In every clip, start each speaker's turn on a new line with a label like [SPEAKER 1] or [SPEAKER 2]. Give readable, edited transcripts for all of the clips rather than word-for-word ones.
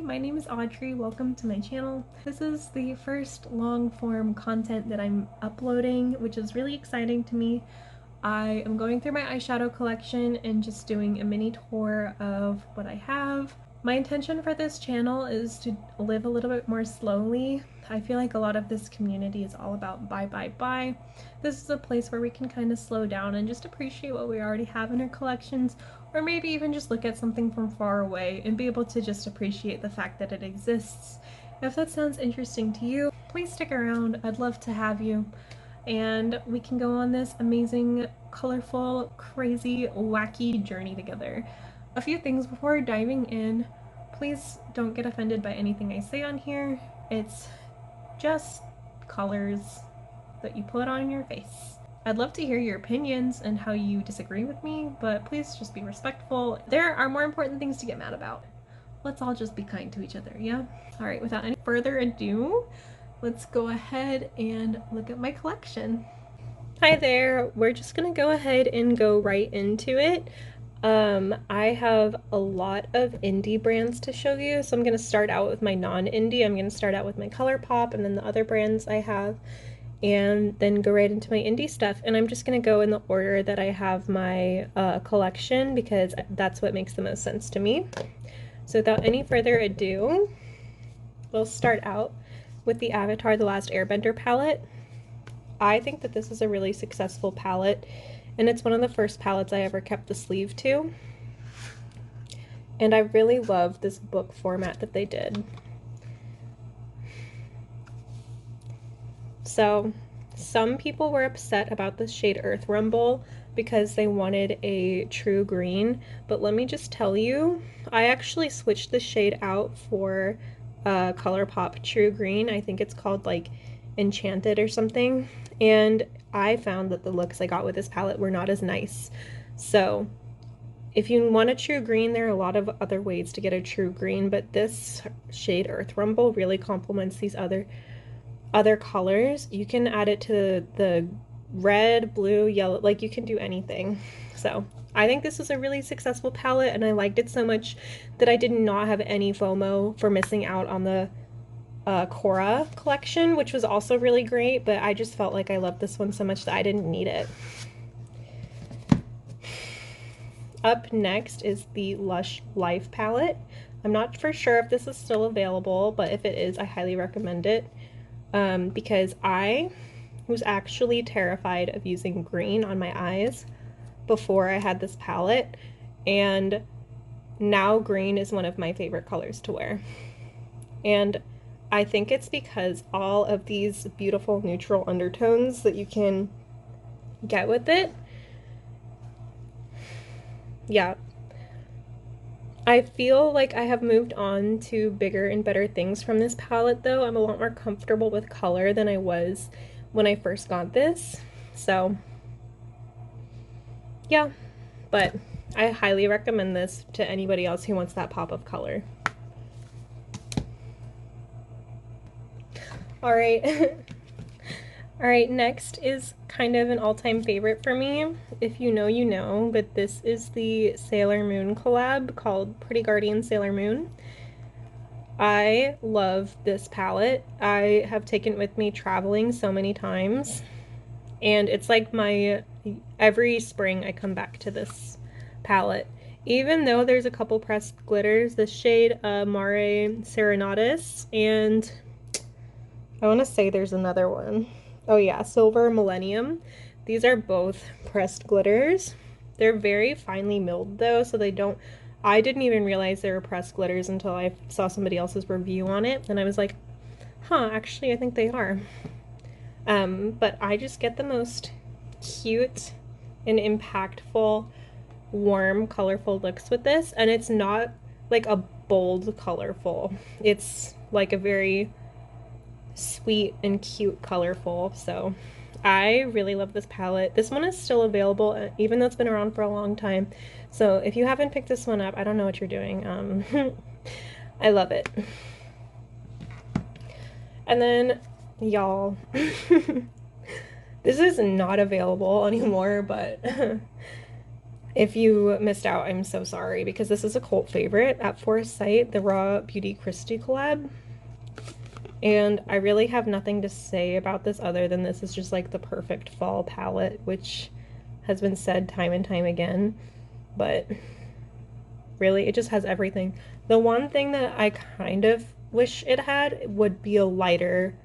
[SPEAKER 1] my name is Audrey. Welcome to my channel. This is the first long form content that I'm uploading, which is really exciting to me. I am going through my eyeshadow collection and just doing a mini tour of what I have. My intention for this channel is to live a little bit more slowly. I feel like a lot of this community is all about buy, buy, buy. This is a place where we can kind of slow down and just appreciate what we already have in our collections, or maybe even just look at something from far away and be able to just appreciate the fact that it exists. If that sounds interesting to you, please stick around. I'd love to have you. And we can go on this amazing, colorful, crazy, wacky journey together. A few things before diving in. Please don't get offended by anything I say on here. It's just colors that you put on your face. I'd love to hear your opinions and how you disagree with me, but please just be respectful. There are more important things to get mad about. Let's all just be kind to each other, yeah? All right, without any further ado, let's go ahead and look at my collection. Hi there, we're just gonna go ahead and go right into it. I have a lot of indie brands to show you, so I'm gonna start out with my non-indie. I'm gonna start out with my Colourpop and then the other brands I have, and then go right into my indie stuff. And I'm just gonna go in the order that I have my collection because that's what makes the most sense to me. So without any further ado, we'll start out with the Avatar: The Last Airbender palette. I think that this is a really successful palette, and it's one of the first palettes I ever kept the sleeve to. And I really love this book format that they did. So some people were upset about the shade Earth Rumble because they wanted a true green, but let me just tell you, I actually switched the shade out for Colourpop True Green. I think it's called like Enchanted or something, and I found that the looks I got with this palette were not as nice. So if you want a true green, there are a lot of other ways to get a true green, but this shade Earth Rumble really complements these other colors. You can add it to the red, blue, yellow, like you can do anything. So I think this is a really successful palette, and I liked it so much that I did not have any FOMO for missing out on the Cora collection, which was also really great, but I just felt like I loved this one so much that I didn't need it. Up next is the Lush Life palette. I'm not for sure if this is still available, but if it is, I highly recommend it because I was actually terrified of using green on my eyes before I had this palette, and now green is one of my favorite colors to wear. And I think it's because all of these beautiful neutral undertones that you can get with it. Yeah. I feel like I have moved on to bigger and better things from this palette though. I'm a lot more comfortable with color than I was when I first got this. So yeah, but I highly recommend this to anybody else who wants that pop of color. All right. All right, next is kind of an all-time favorite for me. If you know, you know, but this is the Sailor Moon collab called Pretty Guardian Sailor Moon. I love this palette. I have taken it with me traveling so many times, and it's like every spring I come back to this palette. Even though there's a couple pressed glitters, the shade Mare Serenatus, and I want to say there's another one. Oh yeah, Silver Millennium. These are both pressed glitters. They're very finely milled though, so I didn't even realize they were pressed glitters until I saw somebody else's review on it, and I was like, huh, actually I think they are. But I just get the most cute and impactful, warm, colorful looks with this, and it's not like a bold colorful. It's like a very sweet and cute colorful. So I really love this palette. This one is still available even though it's been around for a long time, so if you haven't picked this one up, I don't know what you're doing. I love it. And then y'all, this is not available anymore, but If you missed out, I'm so sorry, because this is a cult favorite at first sight, the Raw Beauty Christie collab. And I really have nothing to say about this other than this is just like the perfect fall palette, which has been said time and time again. But really, it just has everything. The one thing that I kind of wish it had would be a lighter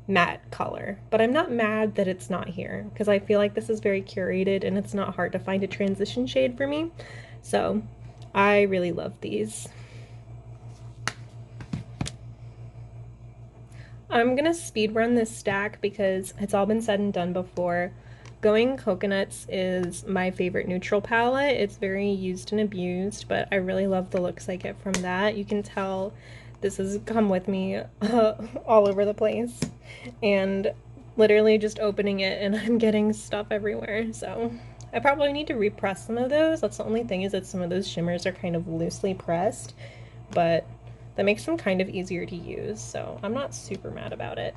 [SPEAKER 1] matte color, but I'm not mad that it's not here because I feel like this is very curated and it's not hard to find a transition shade for me. So I really love these. I'm gonna speed run this stack because it's all been said and done before. Going Coconuts is my favorite neutral palette. It's very used and abused, but I really love the looks I get from that. You can tell this has come with me all over the place, and literally just opening it and I'm getting stuff everywhere. So I probably need to repress some of those. That's the only thing, is that some of those shimmers are kind of loosely pressed, but that makes them kind of easier to use, so I'm not super mad about it.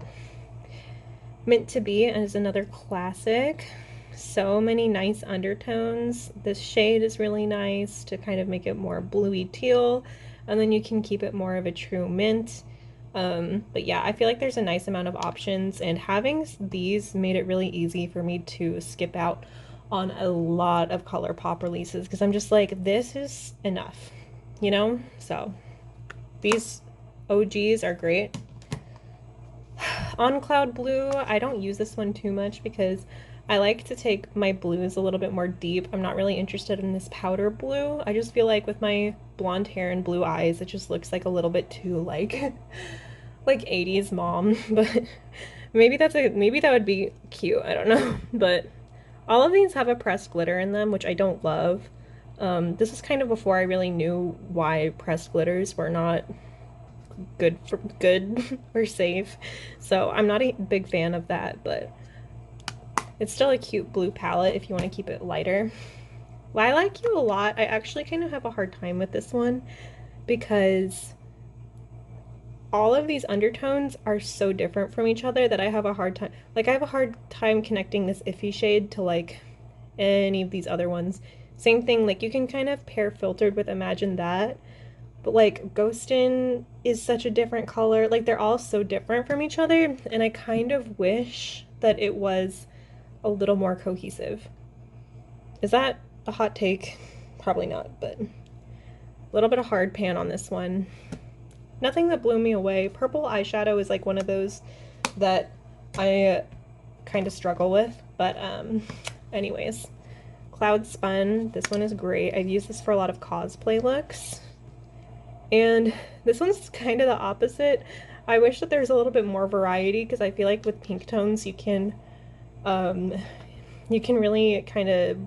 [SPEAKER 1] Meant to Be is another classic. So many nice undertones. This shade is really nice to kind of make it more bluey teal, and then you can keep it more of a true mint. But yeah, I feel like there's a nice amount of options, and having these made it really easy for me to skip out on a lot of Colourpop releases because I'm just like, this is enough, you know? So these OGs are great. On Cloud Blue, I don't use this one too much because I like to take my blues a little bit more deep. I'm not really interested in this powder blue. I just feel like with my blonde hair and blue eyes, it just looks like a little bit too like 80s mom. But maybe that would be cute. I don't know. But all of these have a pressed glitter in them, which I don't love. This is kind of before I really knew why pressed glitters were not good or safe, so I'm not a big fan of that, but it's still a cute blue palette if you want to keep it lighter. Lilac You a Lot, I actually kind of have a hard time with this one because all of these undertones are so different from each other that I have a hard time connecting this iffy shade to like any of these other ones. Same thing, like you can kind of pair Filtered with Imagine That, but like Ghostin' is such a different color. Like they're all so different from each other, and I kind of wish that it was a little more cohesive. Is that a hot take? Probably not, but a little bit of hard pan on this one. Nothing that blew me away. Purple eyeshadow is like one of those that I kind of struggle with, but anyways. Cloud Spun, this one is great. I've used this for a lot of cosplay looks. And this one's kind of the opposite. I wish that there's a little bit more variety because I feel like with pink tones you can really kind of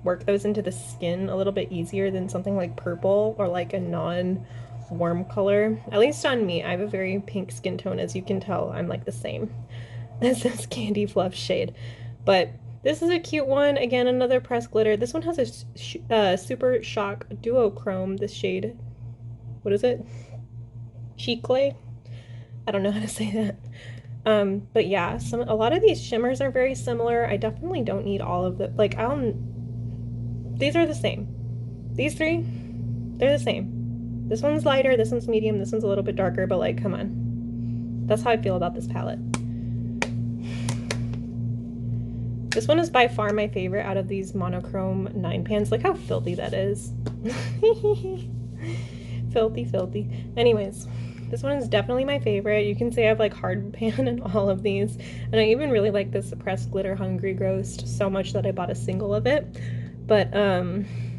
[SPEAKER 1] work those into the skin a little bit easier than something like purple or like a non-warm color. At least on me, I have a very pink skin tone, as you can tell. I'm like the same as this Candy Fluff shade. But this is a cute one. Again, another pressed glitter. This one has a Super Shock Duochrome, this shade. What is it? Chiclet? I don't know how to say that. But yeah, a lot of these shimmers are very similar. I definitely don't need all of the, like, these are the same. These three, they're the same. This one's lighter, this one's medium, this one's a little bit darker, but like, come on. That's how I feel about this palette. This one is by far my favorite out of these monochrome 9 pans. Look how filthy that is. Filthy. Anyways, this one is definitely my favorite. You can say I have like hard pan in all of these. And I even really like this Suppressed Glitter Hungry Ghost so much that I bought a single of it. But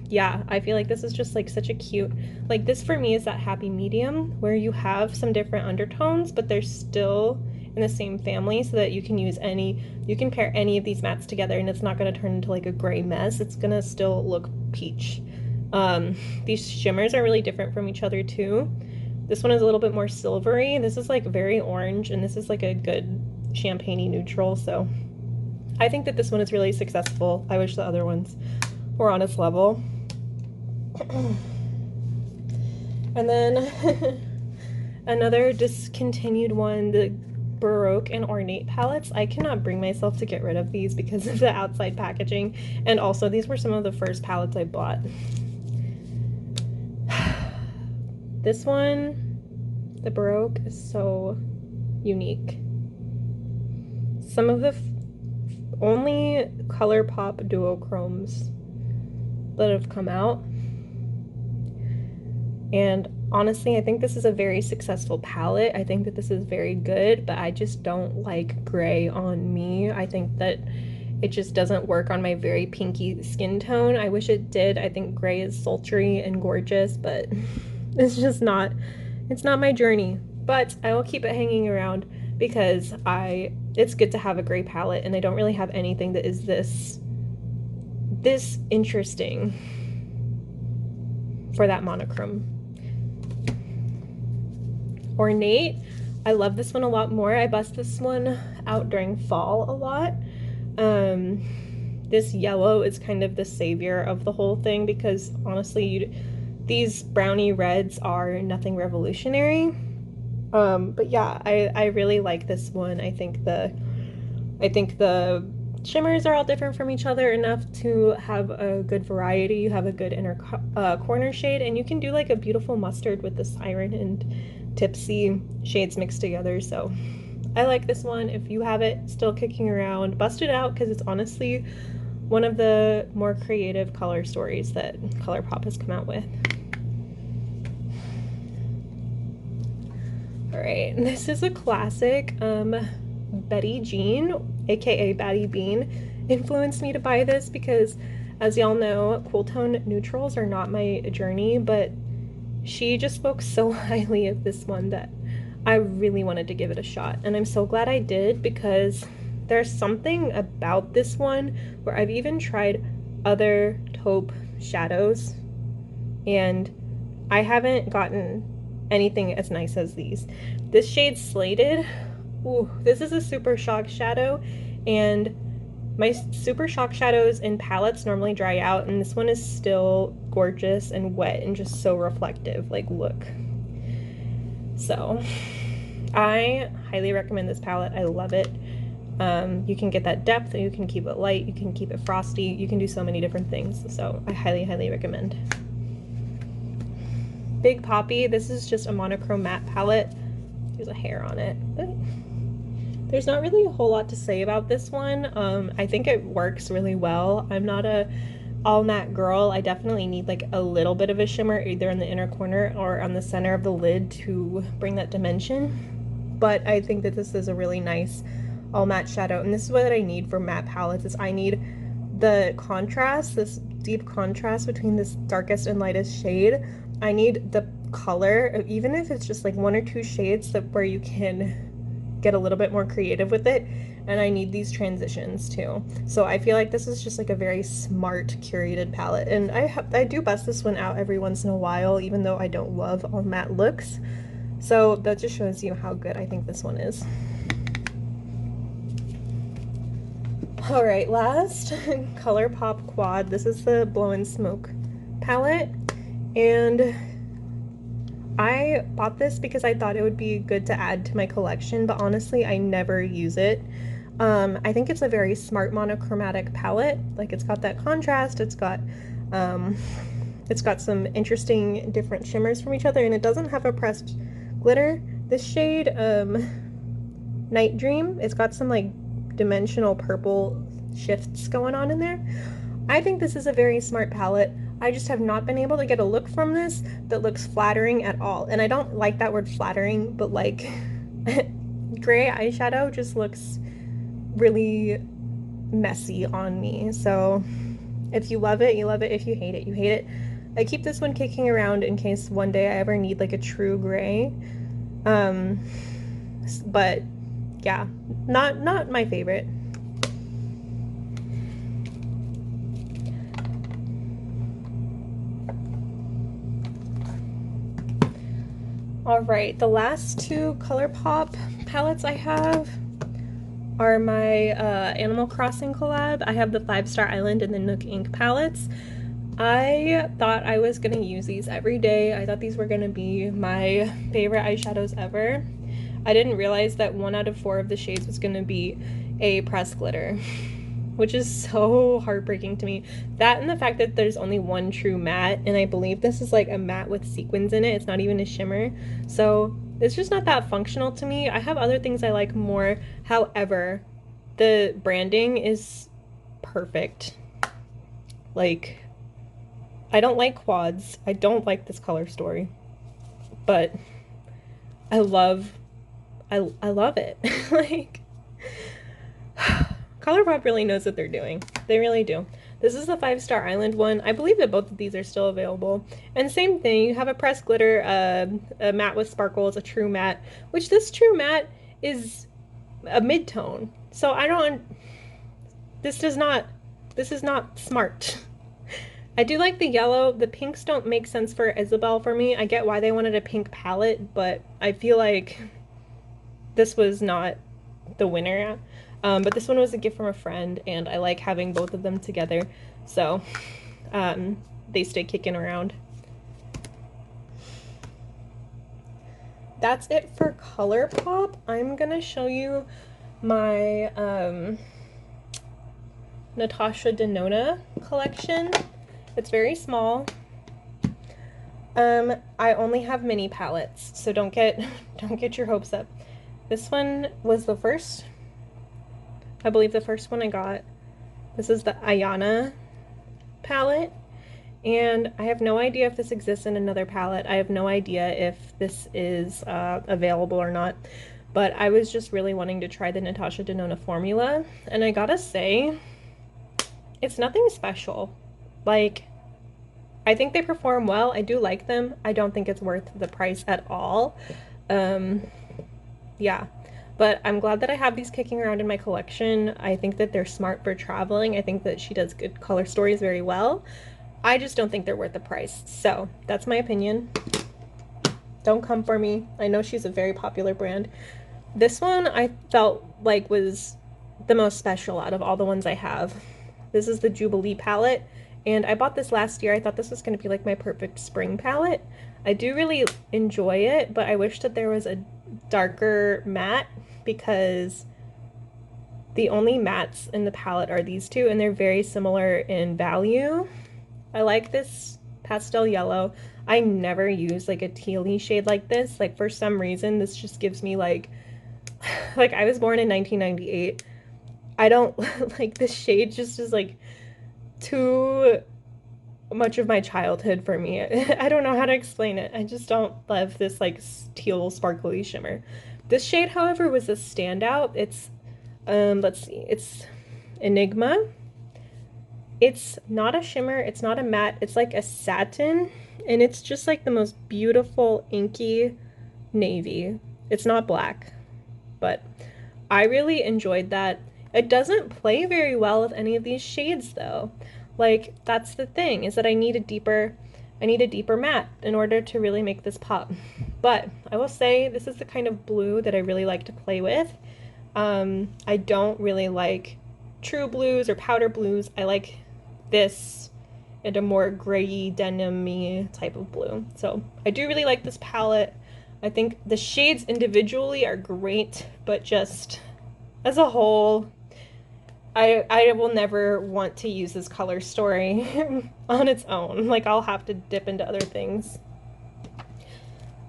[SPEAKER 1] yeah, I feel like this is just like such a cute, like this for me is that happy medium where you have some different undertones, but they're still in the same family so that you can pair any of these mattes together and it's not going to turn into like a gray mess. It's going to still look peach. These shimmers are really different from each other too. This one is a little bit more silvery. This is like very orange, and this is like a good champagne-y neutral, so I think that this one is really successful. I wish the other ones were on its level. And then another discontinued one, the Baroque and Ornate palettes. I cannot bring myself to get rid of these because of the outside packaging, and also these were some of the first palettes I bought. This one, the Baroque, is so unique. Some of the only Colourpop duochromes that have come out, and honestly, I think this is a very successful palette. I think that this is very good, but I just don't like gray on me. I think that it just doesn't work on my very pinky skin tone. I wish it did. I think gray is sultry and gorgeous, but it's just not, it's not my journey. But I will keep it hanging around because it's good to have a gray palette, and I don't really have anything that is this interesting for that monochrome. Ornate, I love this one a lot more. I bust this one out during fall a lot. This yellow is kind of the savior of the whole thing because honestly, these brownie reds are nothing revolutionary. But yeah, I really like this one. I think the shimmers are all different from each other enough to have a good variety. You have a good inner corner shade, and you can do like a beautiful mustard with the Siren and Tipsy shades mixed together. So I like this one. If you have it still kicking around, bust it out because it's honestly one of the more creative color stories that Colourpop has come out with. Alright, this is a classic. Betty Jean, aka Batty Bean, influenced me to buy this because, as y'all know, cool tone neutrals are not my journey, but she just spoke so highly of this one that I really wanted to give it a shot, and I'm so glad I did because there's something about this one where I've even tried other taupe shadows and I haven't gotten anything as nice as these. This shade Slated, ooh, this is a super shock shadow, and my super shock shadows in palettes normally dry out, and this one is still gorgeous and wet and just so reflective. Like, look. So I highly recommend this palette. I love it. You can get that depth, you can keep it light, you can keep it frosty, you can do so many different things. So I highly recommend. Big Poppy, this is just a monochrome matte palette. There's a hair on it, but there's not really a whole lot to say about this one. I think it works really well. I'm not a all matte girl. I definitely need like a little bit of a shimmer either in the inner corner or on the center of the lid to bring that dimension. But I think that this is a really nice all matte shadow, and this is what I need for matte palettes. Is I need the contrast, this deep contrast between this darkest and lightest shade. I need the color, even if it's just like one or two shades that where you can get a little bit more creative with it, and I need these transitions too. So I feel like this is just like a very smart curated palette, and I do bust this one out every once in a while, even though I don't love all matte looks. So that just shows you how good I think this one is. All right, last Colourpop Quad. This is the Blow and Smoke palette, and I bought this because I thought it would be good to add to my collection, but honestly, I never use it. I think it's a very smart monochromatic palette. Like, it's got that contrast, it's got some interesting different shimmers from each other, and it doesn't have a pressed glitter. This shade, Night Dream, it's got some like dimensional purple shifts going on in there. I think this is a very smart palette. I just have not been able to get a look from this that looks flattering at all. And I don't like that word flattering, but like gray eyeshadow just looks really messy on me. So if you love it, you love it. If you hate it, you hate it. I keep this one kicking around in case one day I ever need like a true gray. But yeah, not my favorite. Alright, the last two Colourpop palettes I have are my Animal Crossing collab. I have the 5-Star Island and the Nook Ink palettes. I thought I was going to use these every day. I thought these were going to be my favorite eyeshadows ever. I didn't realize that 1 out of 4 of the shades was going to be a pressed glitter, which is so heartbreaking to me. That and the fact that there's only one true matte, and I believe this is like a matte with sequins in it. It's not even a shimmer. So it's just not that functional to me. I have other things I like more. However, the branding is perfect. Like, I don't like quads. I don't like this color story. But I love it. Like, Colourpop really knows what they're doing. They really do. This is the 5-Star Island one. I believe that both of these are still available. And same thing, you have a pressed glitter, a matte with sparkles, a true matte, which this true matte is a mid-tone. So this is not smart. I do like the yellow. The pinks don't make sense for Isabel for me. I get why they wanted a pink palette, but I feel like this was not the winner. But this one was a gift from a friend, and I like having both of them together. So they stay kicking around. That's it for Colourpop. I'm gonna show you my Natasha Denona collection. It's very small. I only have mini palettes, so don't get your hopes up. This one was the first, I believe the first one I got. This is the Ayana palette, and I have no idea if this exists in another palette. I have no idea if this is available or not, but I was just really wanting to try the Natasha Denona formula, and I gotta say, it's nothing special. Like, I think they perform well. I do like them. I don't think it's worth the price at all. Yeah, but I'm glad that I have these kicking around in my collection. I think that they're smart for traveling. I think that she does good color stories very well. I just don't think they're worth the price. So that's my opinion. Don't come for me. I know she's a very popular brand. This one I felt like was the most special out of all the ones I have. This is the Jubilee palette, and I bought this last year. I thought this was going to be like my perfect spring palette. I do really enjoy it, but I wish that there was a darker matte, because the only mattes in the palette are these two, and they're very similar in value. I like this pastel yellow. I never use like a tealy shade like this. Like, for some reason, this just gives me like I was born in 1998. I don't like this shade, just is like too much of my childhood for me. I don't know how to explain it. I just don't love this like teal sparkly shimmer. This shade, however, was a standout. It's let's see, it's Enigma. It's not a shimmer, it's not a matte, it's like a satin, and it's just like the most beautiful inky navy. It's not black, but I really enjoyed that. It doesn't play very well with any of these shades though. Like, that's the thing, is that I need a deeper matte in order to really make this pop. But I will say this is the kind of blue that I really like to play with. I don't really like true blues or powder blues. I like this and a more grayy denim-y type of blue. So I do really like this palette. I think the shades individually are great, but just as a whole, I will never want to use this color story on its own. Like, I'll have to dip into other things.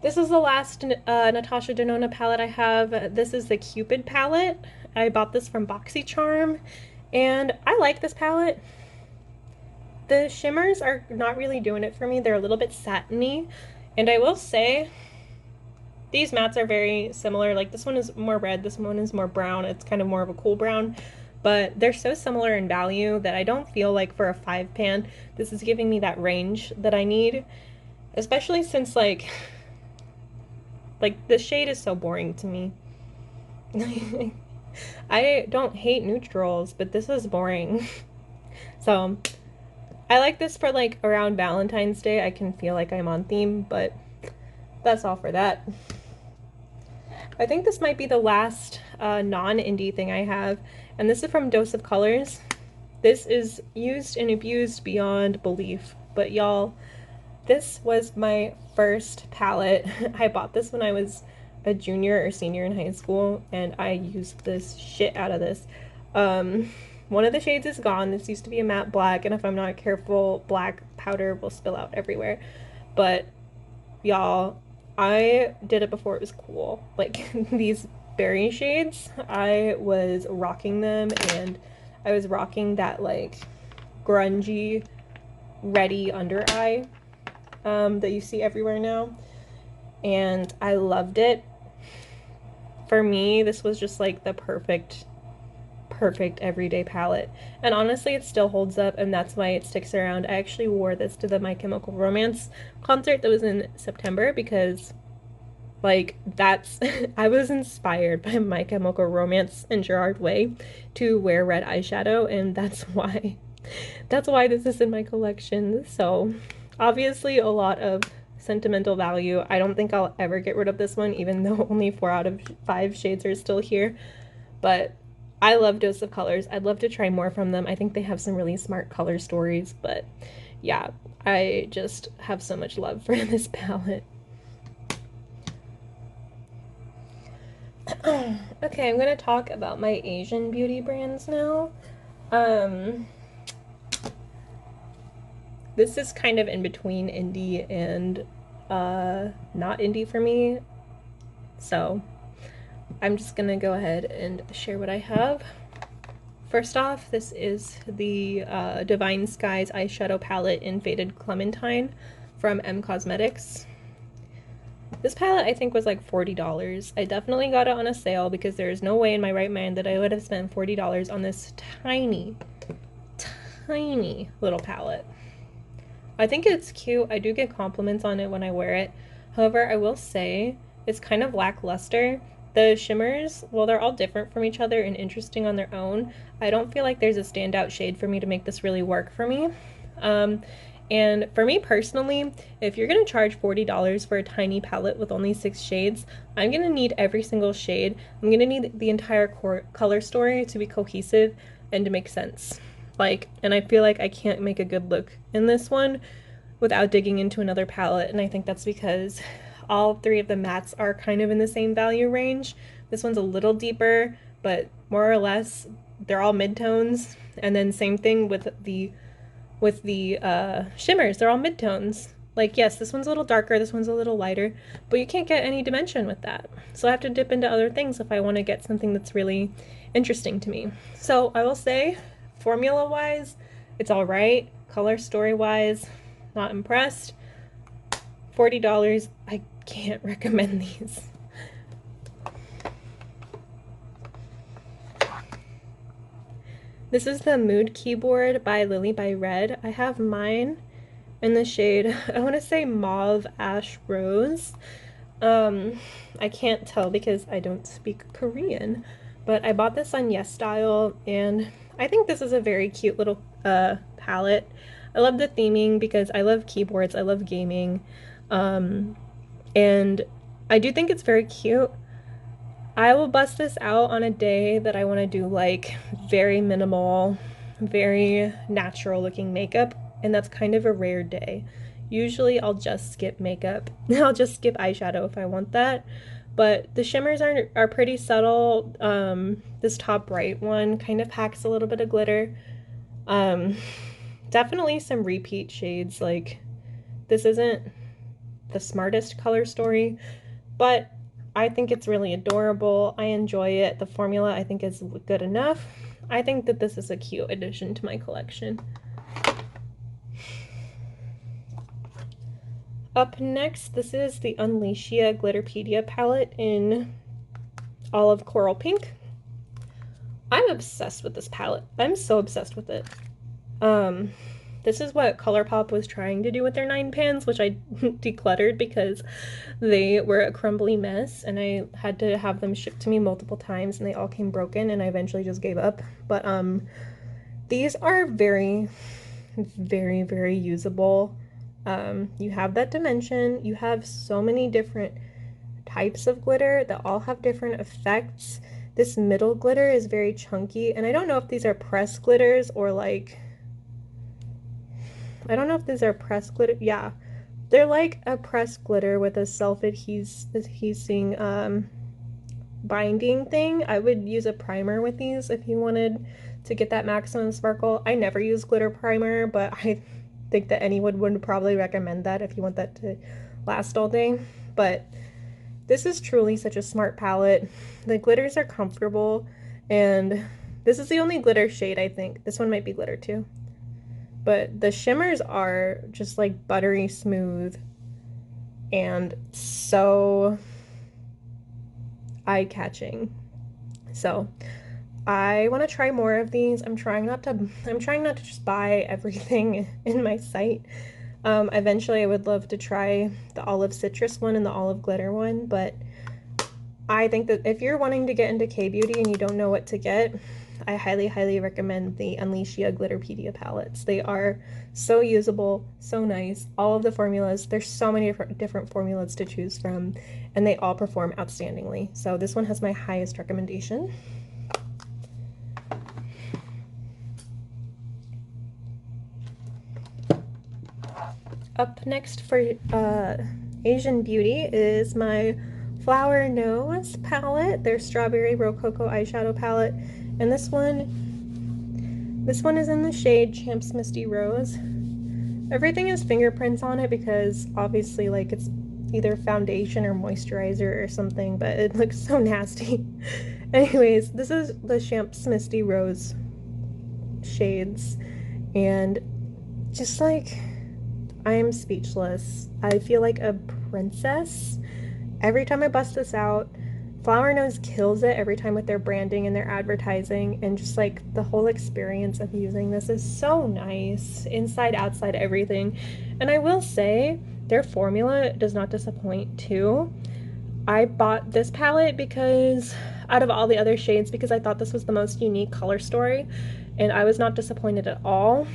[SPEAKER 1] This is the last Natasha Denona palette I have. This is the Cupid palette. I bought this from BoxyCharm, and I like this palette. The shimmers are not really doing it for me. They're a little bit satiny, and I will say these mattes are very similar. Like, this one is more red, this one is more brown. It's kind of more of a cool brown, but they're so similar in value that I don't feel like for a 5-pan this is giving me that range that I need, especially since like the shade is so boring to me. I don't hate neutrals, but this is boring. So I like this for like around Valentine's Day. I can feel like I'm on theme, but that's all for that. I think this might be the last non-indie thing I have, and this is from Dose of Colors. This is used and abused beyond belief, but y'all, this was my first palette. I bought this when I was a junior or senior in high school, and I used this shit out of this. One of the shades is gone. This used to be a matte black, and if I'm not careful, black powder will spill out everywhere. But y'all, I did it before it was cool. Like these berry shades, I was rocking them, and I was rocking that like grungy, ready under eye that you see everywhere now, and I loved it. For me, this was just like the perfect everyday palette, and honestly it still holds up, and that's why it sticks around. I actually wore this to the My Chemical Romance concert that was in September because like that's I was inspired by My Chemical Romance and Gerard Way to wear red eyeshadow, and that's why this is in my collection. So obviously a lot of sentimental value. I don't think I'll ever get rid of this one, even though only 4 out of 5 shades are still here, but I love Dose of Colors. I'd love to try more from them. I think they have some really smart color stories, but yeah, I just have so much love for this palette. Okay, I'm gonna talk about my Asian beauty brands now. This is kind of in between indie and not indie for me, so I'm just gonna go ahead and share what I have. First off, this is the Divine Skies eyeshadow palette in Faded Clementine from M Cosmetics. This palette I think was like $40. I definitely got it on a sale because there is no way in my right mind that I would have spent $40 on this tiny little palette. I think it's cute. I do get compliments on it when I wear it. However, I will say it's kind of lackluster. The shimmers, well, they're all different from each other and interesting on their own. I don't feel like there's a standout shade for me to make this really work for me. And for me personally, if you're going to charge $40 for a tiny palette with only 6 shades, I'm going to need every single shade. I'm going to need the entire color story to be cohesive and to make sense. And I feel like I can't make a good look in this one without digging into another palette, and I think that's because all 3 of the mattes are kind of in the same value range. This one's a little deeper, but more or less they're all midtones, and then same thing with the shimmers, they're all midtones. Like, yes, this one's a little darker, this one's a little lighter, but you can't get any dimension with that. So I have to dip into other things if I want to get something that's really interesting to me. So I will say, formula-wise, it's all right. Color story-wise, not impressed. $40, I can't recommend these. This is the Mood Keyboard by Lily by Red. I have mine in the shade, I want to say Mauve Ash Rose. I can't tell because I don't speak Korean, but I bought this on YesStyle, and I think this is a very cute little palette. I love the theming because I love keyboards, I love gaming, and I do think it's very cute. I will bust this out on a day that I want to do like very minimal, very natural looking makeup, and that's kind of a rare day. Usually I'll just skip makeup. I'll just skip eyeshadow if I want that. But the shimmers are pretty subtle. This top right one kind of packs a little bit of glitter. Definitely some repeat shades. Like, this isn't the smartest color story, but I think it's really adorable. I enjoy it. The formula I think is good enough. I think that this is a cute addition to my collection. Up next, this is the Unleashia Glitterpedia palette in Olive Coral Pink. I'm obsessed with this palette. I'm so obsessed with it. This is what Colourpop was trying to do with their 9 pans, which I decluttered because they were a crumbly mess, and I had to have them shipped to me multiple times, and they all came broken, and I eventually just gave up. But these are very, very, very usable. You have that dimension. You have so many different types of glitter that all have different effects. This middle glitter is very chunky, and I don't know if these are pressed glitters or like, I don't know if these are pressed glitter. Yeah, They're like a pressed glitter with a self-adhesing binding thing. I would use a primer with these if you wanted to get that maximum sparkle. I never use glitter primer, but I think that anyone would probably recommend that if you want that to last all day. But this is truly such a smart palette. The glitters are comfortable, and this is the only glitter shade, I think. This one might be glitter too. But the shimmers are just like buttery smooth and so eye-catching. So I want to try more of these. I'm trying not to just buy everything in my site. Eventually I would love to try the olive citrus one and the olive glitter one, but I think that if you're wanting to get into K-beauty and you don't know what to get, I highly recommend the Unleashia Glitterpedia palettes. They are so usable, so nice. All of the formulas, there's so many different formulas to choose from, and they all perform outstandingly. So this one has my highest recommendation. Up next for Asian Beauty is my Flower Nose palette, their Strawberry Rococo eyeshadow palette. And this one is in the shade Champs Misty Rose. Everything has fingerprints on it because obviously like it's either foundation or moisturizer or something, but it looks so nasty. Anyways, this is the Champs Misty Rose shades, and just like, I am speechless. I feel like a princess every time I bust this out. Flower Nose kills it every time with their branding and their advertising, and just like the whole experience of using this is so nice, inside, outside, everything. And I will say their formula does not disappoint too. I bought this palette because out of all the other shades, because I thought this was the most unique color story, and I was not disappointed at all.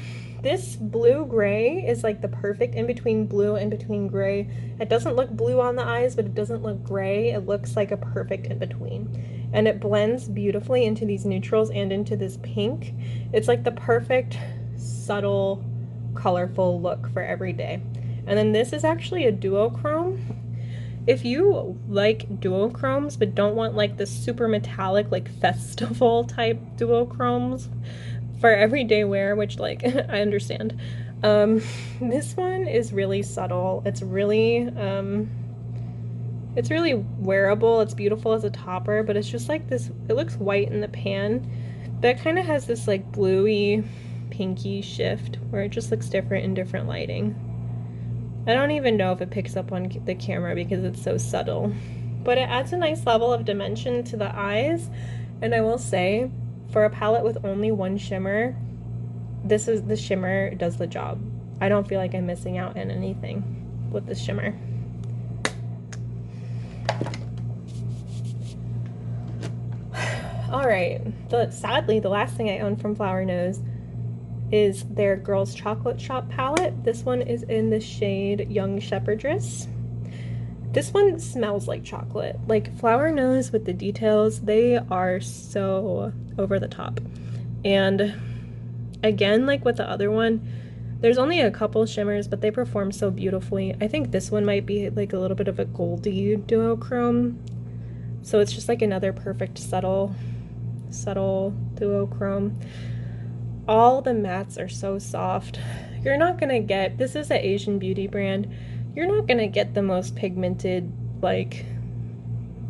[SPEAKER 1] This blue gray is like the perfect in between blue and between gray. It doesn't look blue on the eyes, but it doesn't look gray. It looks like a perfect in between, and it blends beautifully into these neutrals and into this pink. It's like the perfect subtle colorful look for every day. And then this is actually a duochrome. If you like duochromes but don't want like the super metallic like festival type duochromes for everyday wear, which like I understand, this one is really subtle. It's really wearable. It's beautiful as a topper, but it's just like this, it looks white in the pan, but it kind of has this like bluey pinky shift where it just looks different in different lighting. I don't even know if it picks up on the camera because it's so subtle, but it adds a nice level of dimension to the eyes. And I will say, for a palette with only one shimmer, the shimmer does the job. I don't feel like I'm missing out on anything with this shimmer. Alright, sadly the last thing I own from Flower Nose is their Girls Chocolate Shop palette. This one is in the shade Young Shepherdess. This one smells like chocolate. Like Flower Nose with the details, they are so over the top. And again, like with the other one, there's only a couple shimmers, but they perform so beautifully. I think this one might be like a little bit of a goldy duochrome. So it's just like another perfect subtle duochrome. All the mattes are so soft. You're not gonna get, this is an Asian Beauty brand, you're not gonna get the most pigmented, like,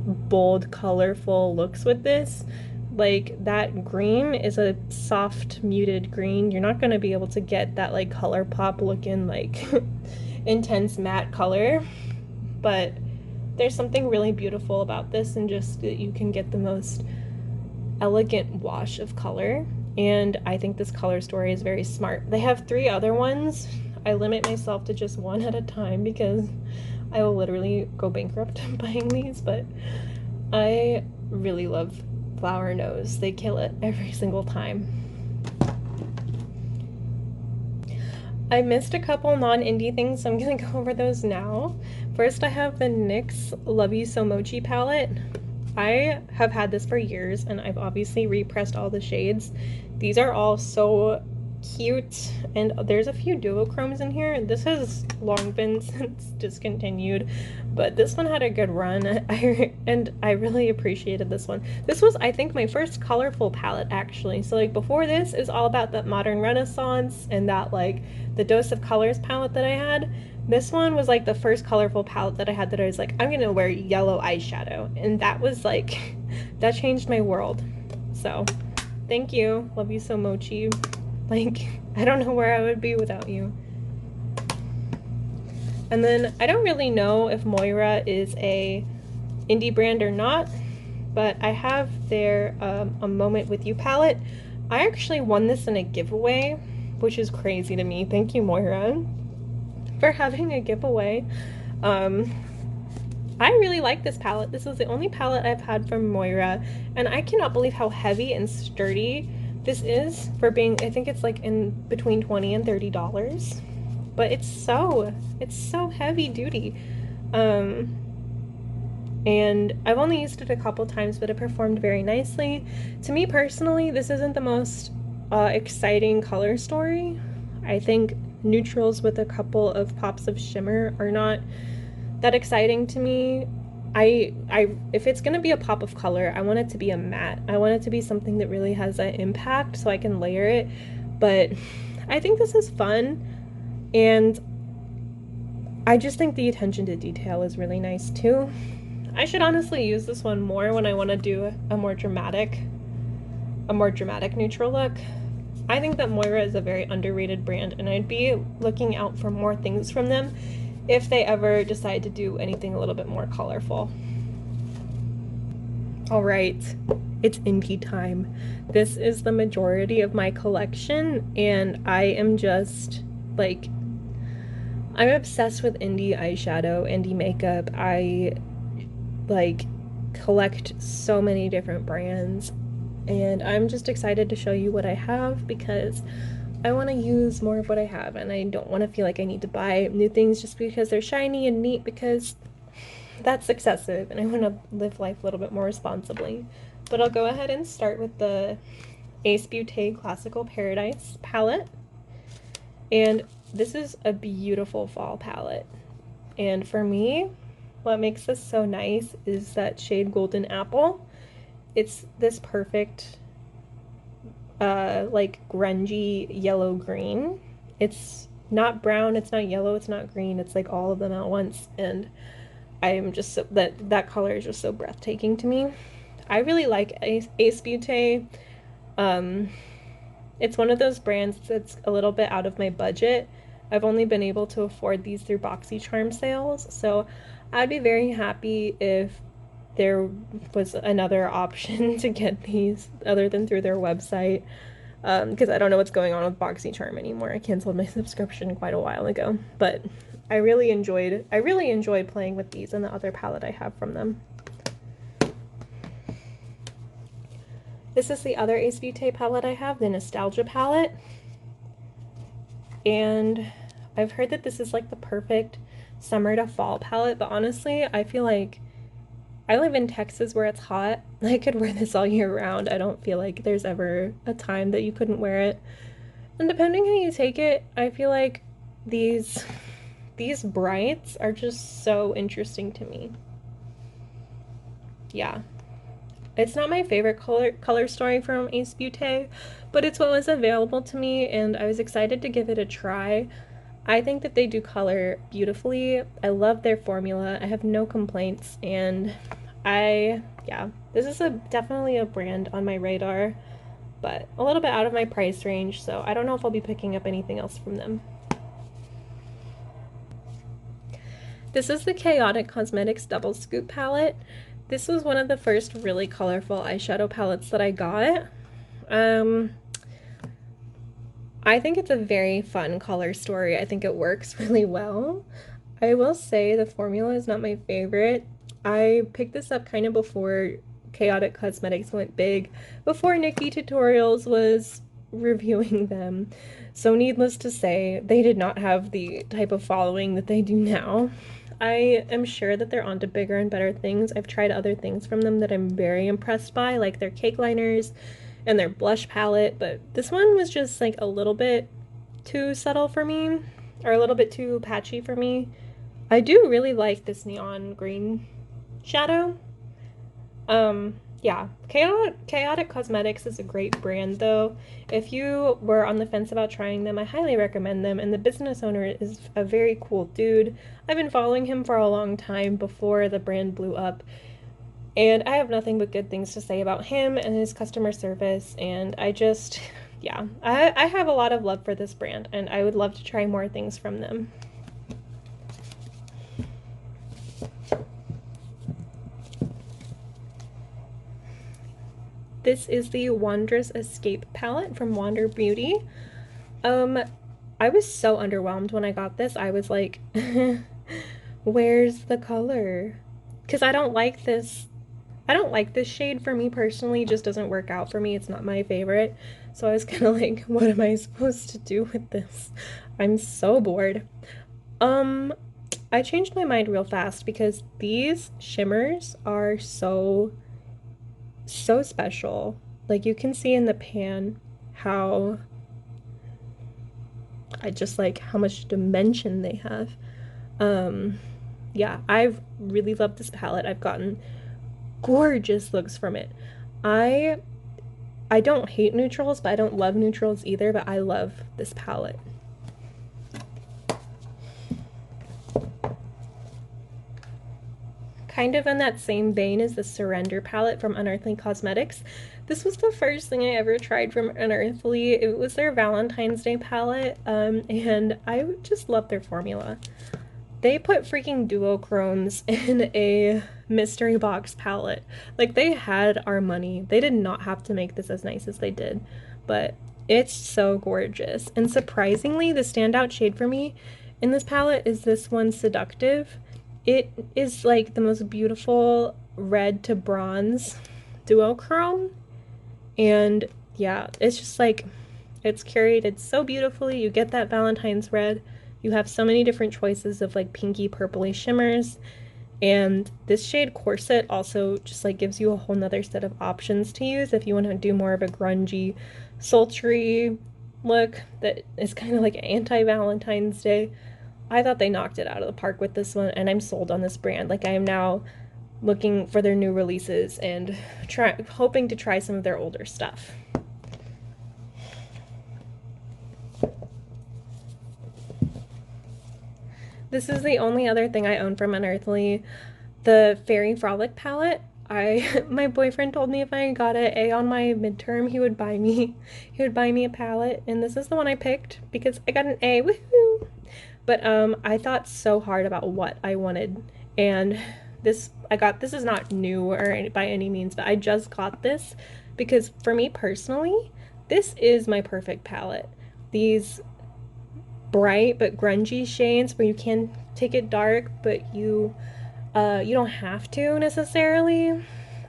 [SPEAKER 1] bold, colorful looks with this. Like, that green is a soft, muted green. You're not gonna be able to get that, like, Colourpop looking, like, intense matte color. But there's something really beautiful about this, and just that you can get the most elegant wash of color. And I think this color story is very smart. They have 3 other ones. I limit myself to just one at a time because I will literally go bankrupt buying these, but I really love Flower Nose. They kill it every single time. I missed a couple non-indie things, so I'm gonna go over those now. First, I have the NYX Love You So Mochi palette. I have had this for years, and I've obviously repressed all the shades. These are all so cute. And there's a few duochromes in here. This has long been since discontinued, but this one had a good run. And I really appreciated this one. This was, I think, my first colorful palette, actually. So like before this is all about that modern renaissance and that like the Dose of Colors palette that I had. This one was like the first colorful palette that I had that I was like, I'm gonna wear yellow eyeshadow. And that was like, that changed my world. So thank you. Love you so, Mochi. Like, I don't know where I would be without you. And then I don't really know if Moira is a indie brand or not, but I have their A Moment With You palette. I actually won this in a giveaway, which is crazy to me. Thank you, Moira, for having a giveaway. I really like this palette. This is the only palette I've had from Moira, and I cannot believe how heavy and sturdy this is for being, I think it's like in between $20 and $30, but it's so heavy duty. And I've only used it a couple times, but it performed very nicely. To me personally, this isn't the most exciting color story. I think neutrals with a couple of pops of shimmer are not that exciting to me. If it's gonna be a pop of color, I want it to be a matte. I want it to be something that really has an impact so I can layer it. But I think this is fun, and I just think the attention to detail is really nice too. I should honestly use this one more when I want to do a more dramatic neutral look. I think that Moira is a very underrated brand, and I'd be looking out for more things from them if they ever decide to do anything a little bit more colorful. All right, it's indie time. This is the majority of my collection, and I am just like, I'm obsessed with indie eyeshadow, indie makeup. I like collect so many different brands, and I'm just excited to show you what I have because I want to use more of what I have, and I don't want to feel like I need to buy new things just because they're shiny and neat, because that's excessive, and I want to live life a little bit more responsibly. But I'll go ahead and start with the Ace Beauté Classical Paradise palette. And this is a beautiful fall palette. And for me, what makes this so nice is that shade Golden Apple. It's this perfect like grungy yellow green. It's not brown, it's not yellow, it's not green, it's like all of them at once, and I'm just so, that color is just so breathtaking to me. I really like Ace Beauté. It's one of those brands that's a little bit out of my budget. I've only been able to afford these through BoxyCharm sales, so I'd be very happy if there was another option to get these other than through their website, because I don't know what's going on with BoxyCharm anymore. I canceled my subscription quite a while ago, but I really enjoyed playing with these and the other palette I have from them. This is the other Ace Beauté palette I have, the Nostalgia palette, and I've heard that this is like the perfect summer to fall palette, but honestly, I feel like I live in Texas where it's hot. I could wear this all year round. I don't feel like there's ever a time that you couldn't wear it. And depending how you take it, I feel like these brights are just so interesting to me. Yeah. It's not my favorite color story from Ace Beauté, but it's what was available to me, and I was excited to give it a try. I think that they do color beautifully. I love their formula. I have no complaints, and yeah, this is definitely a brand on my radar, but a little bit out of my price range, so I don't know if I'll be picking up anything else from them. This is the Chaotic Cosmetics Double Scoop palette. This was one of the first really colorful eyeshadow palettes that I got. I think it's a very fun color story. I think it works really well. I will say the formula is not my favorite. I picked this up kind of before Chaotic Cosmetics went big, before Nikki Tutorials was reviewing them. So needless to say, they did not have the type of following that they do now. I am sure that they're onto bigger and better things. I've tried other things from them that I'm very impressed by, like their cake liners and their blush palette, but this one was just like a little bit too subtle for me, or a little bit too patchy for me. I do really like this neon green shadow. Yeah, Chaotic Cosmetics is a great brand though. If you were on the fence about trying them, I highly recommend them, and the business owner is a very cool dude. I've been following him for a long time before the brand blew up, and I have nothing but good things to say about him and his customer service, and I just, yeah, I have a lot of love for this brand, and I would love to try more things from them. This is the Wondrous Escape palette from Wander Beauty. I was so underwhelmed when I got this. I was like, where's the color? Because I don't like this. I don't like this shade for me personally. It just doesn't work out for me. It's not my favorite. So I was kind of like, what am I supposed to do with this? I'm so bored. I changed my mind real fast because these shimmers are so special. Like you can see in the pan how I just like how much dimension they have. Yeah, I've really loved this palette. I've gotten gorgeous looks from it. I don't hate neutrals, but I don't love neutrals either, but I love this palette. Kind of in that same vein as the Surrender palette from Unearthly Cosmetics. This was the first thing I ever tried from Unearthly. It was their Valentine's Day palette, and I just love their formula. They put freaking duochromes in a mystery box palette. Like, they had our money. They did not have to make this as nice as they did, but it's so gorgeous. And surprisingly, the standout shade for me in this palette is this one, Seductive. It is like the most beautiful red to bronze duochrome, and yeah, it's just like, it's curated so beautifully. You get that Valentine's red. You have so many different choices of like pinky purpley shimmers, and this shade Corset also just like gives you a whole nother set of options to use if you want to do more of a grungy, sultry look that is kind of like anti-Valentine's Day. I thought they knocked it out of the park with this one, and I'm sold on this brand. Like, I am now looking for their new releases and hoping to try some of their older stuff. This is the only other thing I own from Unearthly, the Fairy Frolic palette. My boyfriend told me if I got an A on my midterm, he would buy me a palette, and this is the one I picked because I got an A. Woohoo! But I thought so hard about what I wanted, and this is not new or by any means, but I just got this because for me personally, this is my perfect palette. These bright but grungy shades where you can take it dark, but you don't have to necessarily.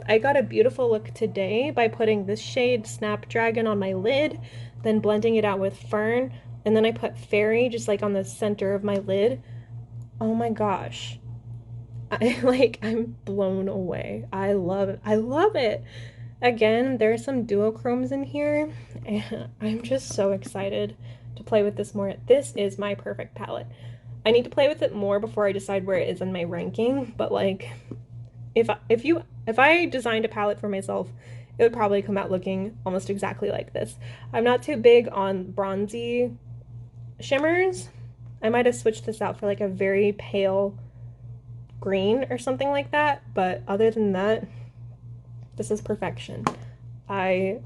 [SPEAKER 1] I got a beautiful look today by putting this shade Snapdragon on my lid, then blending it out with Fern, and then I put Fairy just like on the center of my lid. Oh my gosh. I'm blown away. I love it. I love it. Again, there are some duochromes in here, and I'm just so excited to play with this more. This is my perfect palette. I need to play with it more before I decide where it is in my ranking, but like if I designed a palette for myself, it would probably come out looking almost exactly like this. I'm not too big on bronzy shimmers. I might have switched this out for like a very pale green or something like that, but other than that, this is perfection. I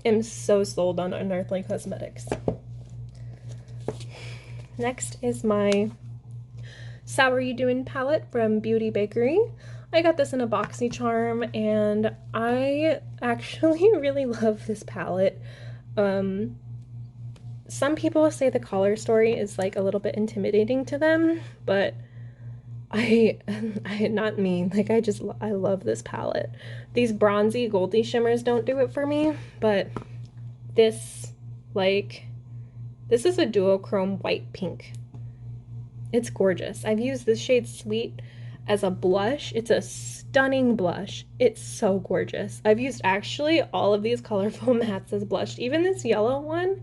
[SPEAKER 1] am so sold on Unearthly Cosmetics. Next is my Sour You Doin' palette from Beauty Bakery. I got this in a boxy charm, and I actually really love this palette. Some people say the color story is like a little bit intimidating to them, but I not me. Like, I love this palette. These bronzy goldy shimmers don't do it for me, but this is a duochrome white pink. It's gorgeous. I've used this shade Sweet as a blush. It's a stunning blush. It's so gorgeous. I've used actually all of these colorful mattes as blush. Even this yellow one,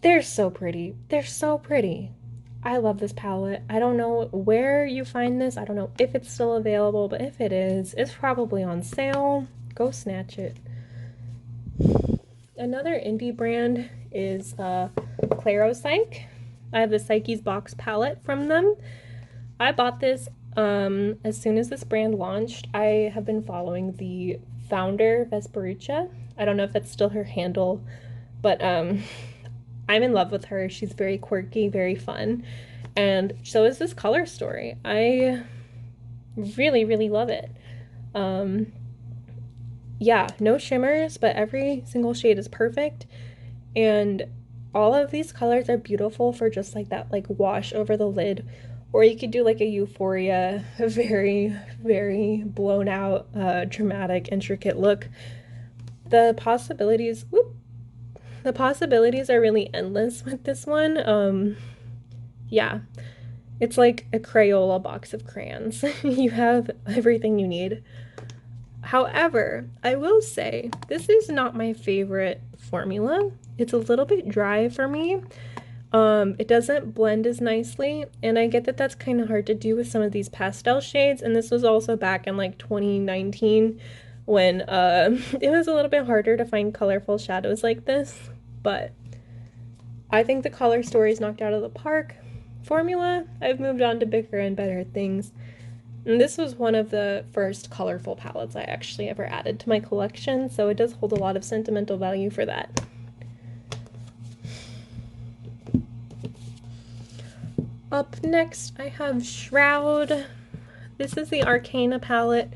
[SPEAKER 1] they're so pretty. They're so pretty. I love this palette. I don't know where you find this. I don't know if it's still available, but if it is, it's probably on sale. Go snatch it. Another indie brand is Clairopsych. I have the Psyche's Box palette from them. I bought this as soon as this brand launched. I have been following the founder, Vesperucha. I don't know if that's still her handle, but I'm in love with her. She's very quirky, very fun, and so is this color story. I really, really love it. Yeah, no shimmers, but every single shade is perfect, and all of these colors are beautiful for just like that like wash over the lid, or you could do like a Euphoria, a very, very blown out, dramatic, intricate look. The possibilities, the possibilities are really endless with this one. Yeah, it's like a Crayola box of crayons. You have everything you need. However, I will say this is not my favorite formula. It's a little bit dry for me. It doesn't blend as nicely, and I get that that's kind of hard to do with some of these pastel shades, and this was also back in like 2019 when it was a little bit harder to find colorful shadows like this, but I think the color story is knocked out of the park. Formula, I've moved on to bigger and better things. And this was one of the first colorful palettes I actually ever added to my collection, so it does hold a lot of sentimental value for that. Up next, I have Shroud. This is the Arcana palette.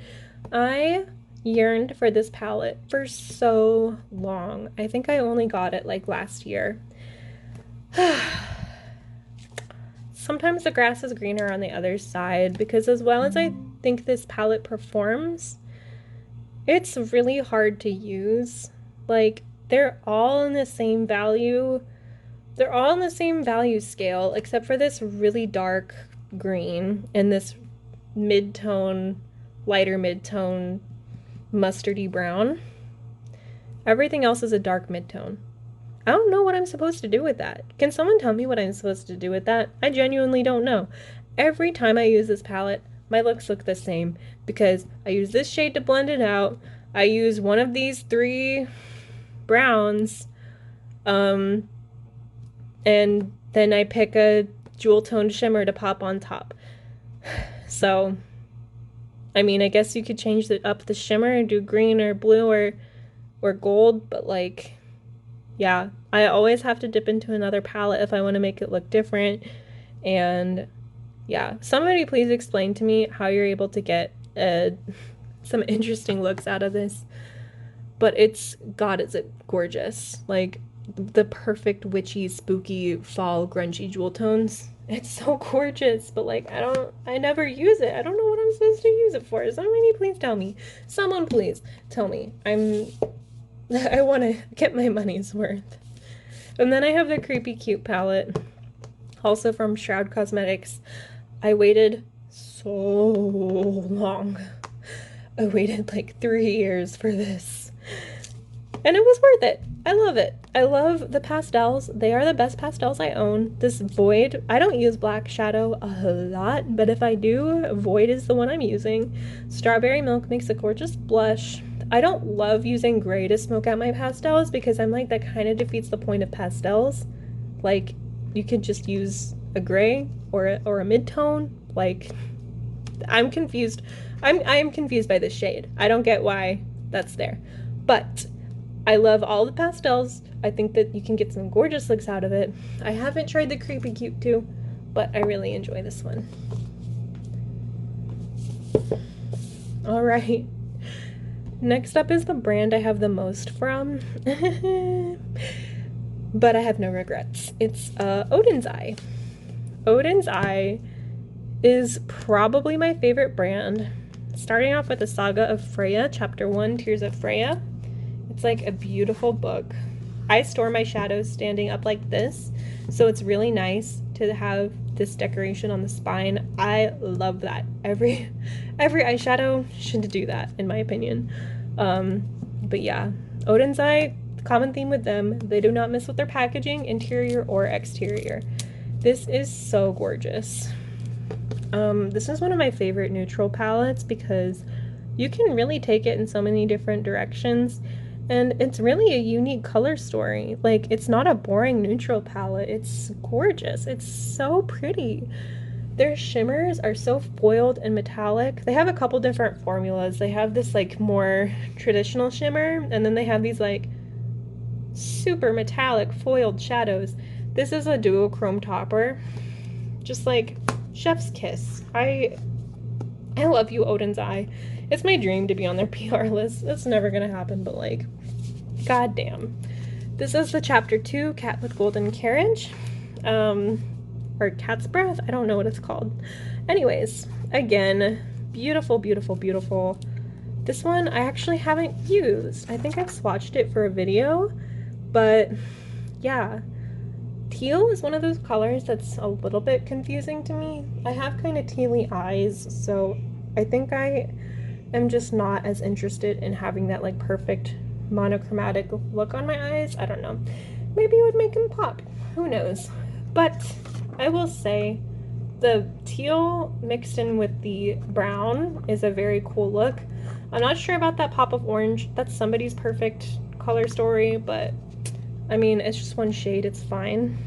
[SPEAKER 1] I yearned for this palette for so long. I think I only got it like last year. Sometimes the grass is greener on the other side, because as well as I think this palette performs, it's really hard to use. Like, they're all in the same value. They're all in the same value scale, except for this really dark green and this mid-tone, lighter mid-tone mustardy brown. Everything else is a dark mid-tone. I don't know what I'm supposed to do with that. Can someone tell me what I'm supposed to do with that? I genuinely don't know. Every time I use this palette, my looks look the same, because I use this shade to blend it out. I use one of these 3 browns, and then I pick a jewel toned shimmer to pop on top. So, I mean, I guess you could change up the shimmer and do green or blue or gold, but like, yeah, I always have to dip into another palette if I want to make it look different. And yeah, somebody please explain to me how you're able to get some interesting looks out of this. But God, is it gorgeous. Like, the perfect witchy, spooky, fall, grungy jewel tones. It's so gorgeous, but like, I never use it. I don't know what I'm supposed to use it for. Somebody please tell me. Someone please tell me. I want to get my money's worth. And then I have the Creepy Cute palette, also from Shroud Cosmetics. I waited so long. I waited like 3 years for this. And it was worth it. I love it. I love the pastels. They are the best pastels I own. This Void, I don't use black shadow a lot, but if I do, Void is the one I'm using. Strawberry Milk makes a gorgeous blush. I don't love using gray to smoke out my pastels, because I'm like, that kind of defeats the point of pastels. Like, you could just use a gray or a mid-tone. Like, I'm confused. I am confused by this shade. I don't get why that's there. But I love all the pastels. I think that you can get some gorgeous looks out of it. I haven't tried the Creepy Cute too, but I really enjoy this one. All right. Next up is the brand I have the most from, but I have no regrets. It's Odin's Eye. Odin's Eye is probably my favorite brand. Starting off with the Saga of Freya, Chapter 1, Tears of Freya. It's like a beautiful book. I store my shadows standing up like this, so it's really nice to have this decoration on the spine. I love that. Every eyeshadow should do that, in my opinion. But yeah, Odin's Eye, common theme with them, they do not mess with their packaging, interior or exterior. This is so gorgeous. This is one of my favorite neutral palettes because you can really take it in so many different directions, and it's really a unique color story. Like, it's not a boring neutral palette, it's gorgeous, it's so pretty. Their shimmers are so foiled and metallic. They have a couple different formulas. They have this like more traditional shimmer, and then they have these like super metallic foiled shadows. This is a duochrome topper, just like chef's kiss. I love you, Odin's Eye. It's my dream to be on their PR list. It's never gonna happen, but like, goddamn. This is the chapter 2, Cat with Golden Carriage, or Cat's Breath. I don't know what it's called. Anyways, again, beautiful, beautiful, beautiful. This one I actually haven't used. I think I've swatched it for a video, but yeah. Teal is one of those colors that's a little bit confusing to me. I have kind of tealy eyes, so I think I am just not as interested in having that like perfect monochromatic look on my eyes. I don't know. Maybe it would make them pop. Who knows? But I will say the teal mixed in with the brown is a very cool look. I'm not sure about that pop of orange. That's somebody's perfect color story, but I mean, it's just one shade, it's fine.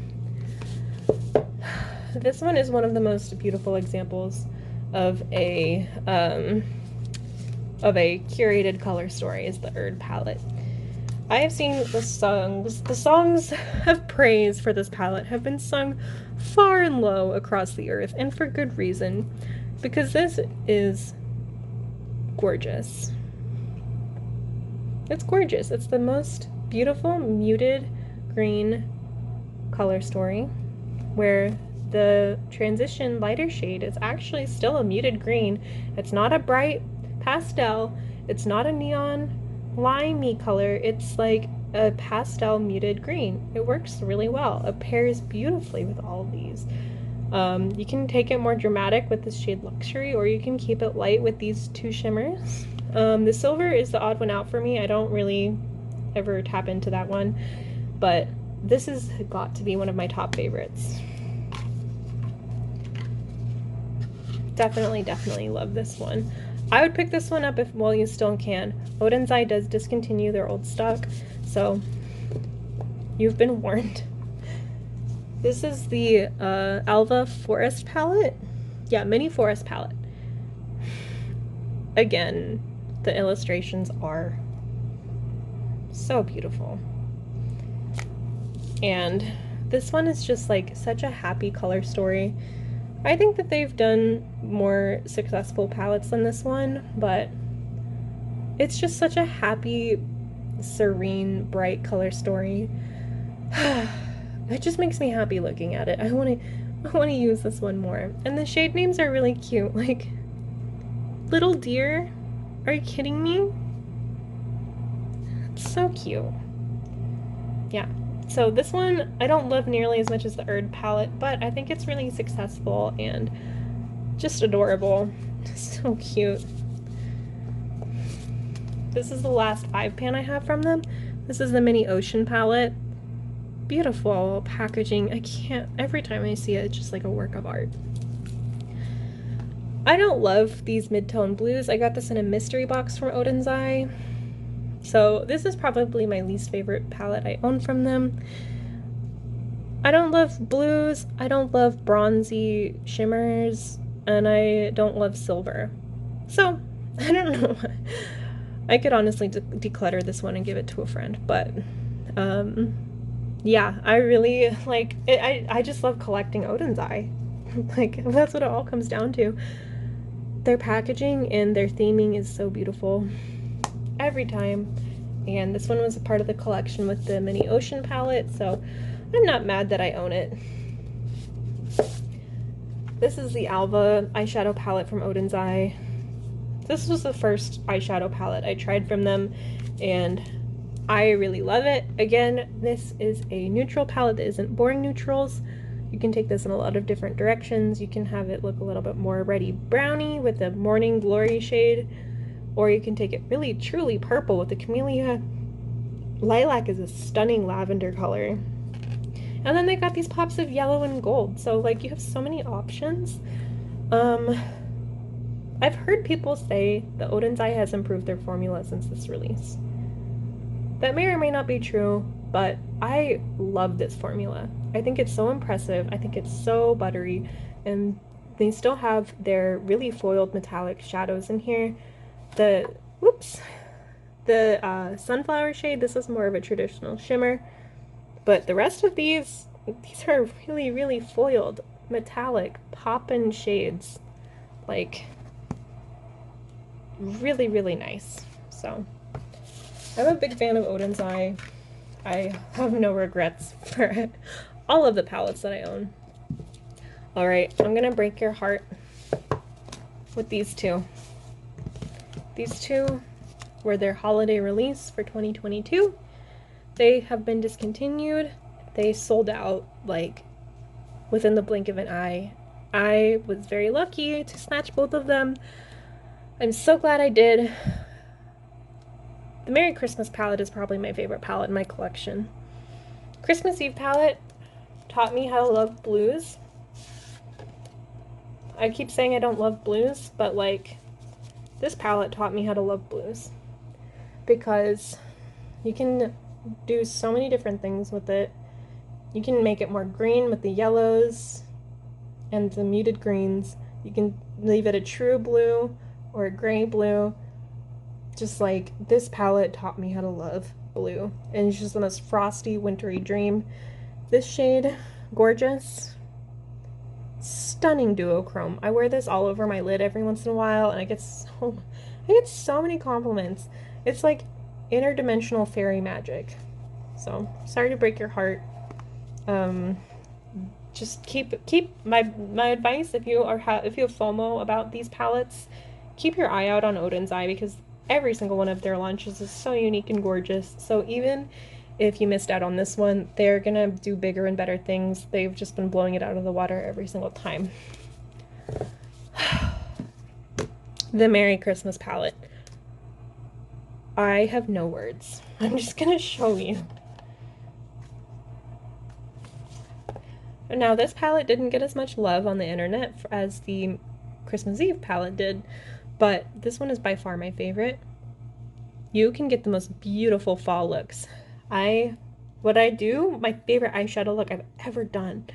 [SPEAKER 1] This one is one of the most beautiful examples of a curated color story, is the Erd palette. I have seen the songs of praise for this palette have been sung far and low across the earth, and for good reason, because this is gorgeous. It's gorgeous. It's the most beautiful muted green color story, where the transition lighter shade is actually still a muted green. It's not a bright pastel, it's not a neon limey color, it's like a pastel muted green. It works really well. It pairs beautifully with all of these. You can take it more dramatic with this shade Luxury, or you can keep it light with these two shimmers. The silver is the odd one out for me. I don't really ever tap into that one, but this has got to be one of my top favorites. Definitely love this one. I would pick this one up if, well, you still can. Odin's Eye does discontinue their old stock, so you've been warned. This is the Alva Forest palette. Yeah, mini forest palette. Again, the illustrations are so beautiful. And this one is just like such a happy color story. I think that they've done more successful palettes than this one, but it's just such a happy, serene, bright color story. It just makes me happy looking at it. I want to use this one more. And the shade names are really cute. Like, Little Deer? Are you kidding me? It's so cute. Yeah. So this one I don't love nearly as much as the Erd palette, but I think it's really successful and just adorable. So cute. This is the last 5 pan I have from them. This is the mini Ocean palette. Beautiful packaging. I can't, every time I see it, it's just like a work of art. I don't love these mid-tone blues. I got this in a mystery box from Odin's Eye. So this is probably my least favorite palette I own from them. I don't love blues, I don't love bronzy shimmers, and I don't love silver. So, I don't know. I could honestly declutter this one and give it to a friend, but yeah, I really like it. I just love collecting Odin's Eye. Like, that's what it all comes down to. Their packaging and their theming is so beautiful every time, and this one was a part of the collection with the mini Ocean palette, so I'm not mad that I own it. This is the Alva eyeshadow palette from Odin's Eye. This was the first eyeshadow palette I tried from them, and I really love it. Again, this is a neutral palette that isn't boring neutrals. You can take this in a lot of different directions. You can have it look a little bit more reddy browny with the Morning Glory shade, or you can take it really truly purple with the Camellia. Lilac is a stunning lavender color. And then they got these pops of yellow and gold. So like you have so many options. I've heard people say the Odin's Eye has improved their formula since this release. That may or may not be true, but I love this formula. I think it's so impressive. I think it's so buttery, and they still have their really foiled metallic shadows in here. The sunflower shade, this is more of a traditional shimmer, but the rest of these are really, really foiled, metallic, pop-in shades. Like, really, really nice. So I'm a big fan of Odin's Eye. I have no regrets for all of the palettes that I own. Alright, I'm gonna break your heart with these two. These two were their holiday release for 2022. They have been discontinued. They sold out like within the blink of an eye. I was very lucky to snatch both of them. I'm so glad I did. The Merry Christmas palette is probably my favorite palette in my collection. Christmas Eve palette taught me how to love blues. I keep saying I don't love blues, but like this palette taught me how to love blues, because you can do so many different things with it. You can make it more green with the yellows and the muted greens. You can leave it a true blue or a gray blue. Just like this palette taught me how to love blue, and it's just the most frosty, wintry dream. This shade, gorgeous, stunning duochrome. I wear this all over my lid every once in a while, and I get so many compliments. It's like interdimensional fairy magic. So sorry to break your heart. Just keep my advice, if you have FOMO about these palettes, keep your eye out on Odin's Eye, because every single one of their launches is so unique and gorgeous. So even if you missed out on this one, they're gonna do bigger and better things. They've just been blowing it out of the water every single time. The Merry Christmas palette. I have no words. I'm just gonna show you. Now, this palette didn't get as much love on the internet as the Christmas Eve palette did, but this one is by far my favorite. You can get the most beautiful fall looks. My favorite eyeshadow look I've ever done.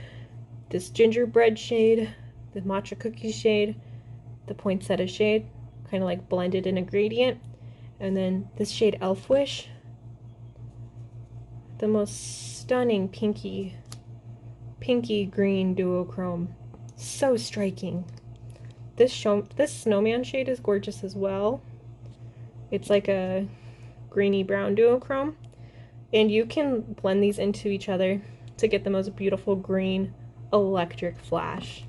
[SPEAKER 1] This gingerbread shade, the matcha cookie shade, the poinsettia shade, kind of like blended in a gradient, and then this shade Elf Wish. The most stunning pinky green duochrome. So striking. This snowman shade is gorgeous as well. It's like a greeny brown duochrome, and you can blend these into each other to get the most beautiful green electric flash.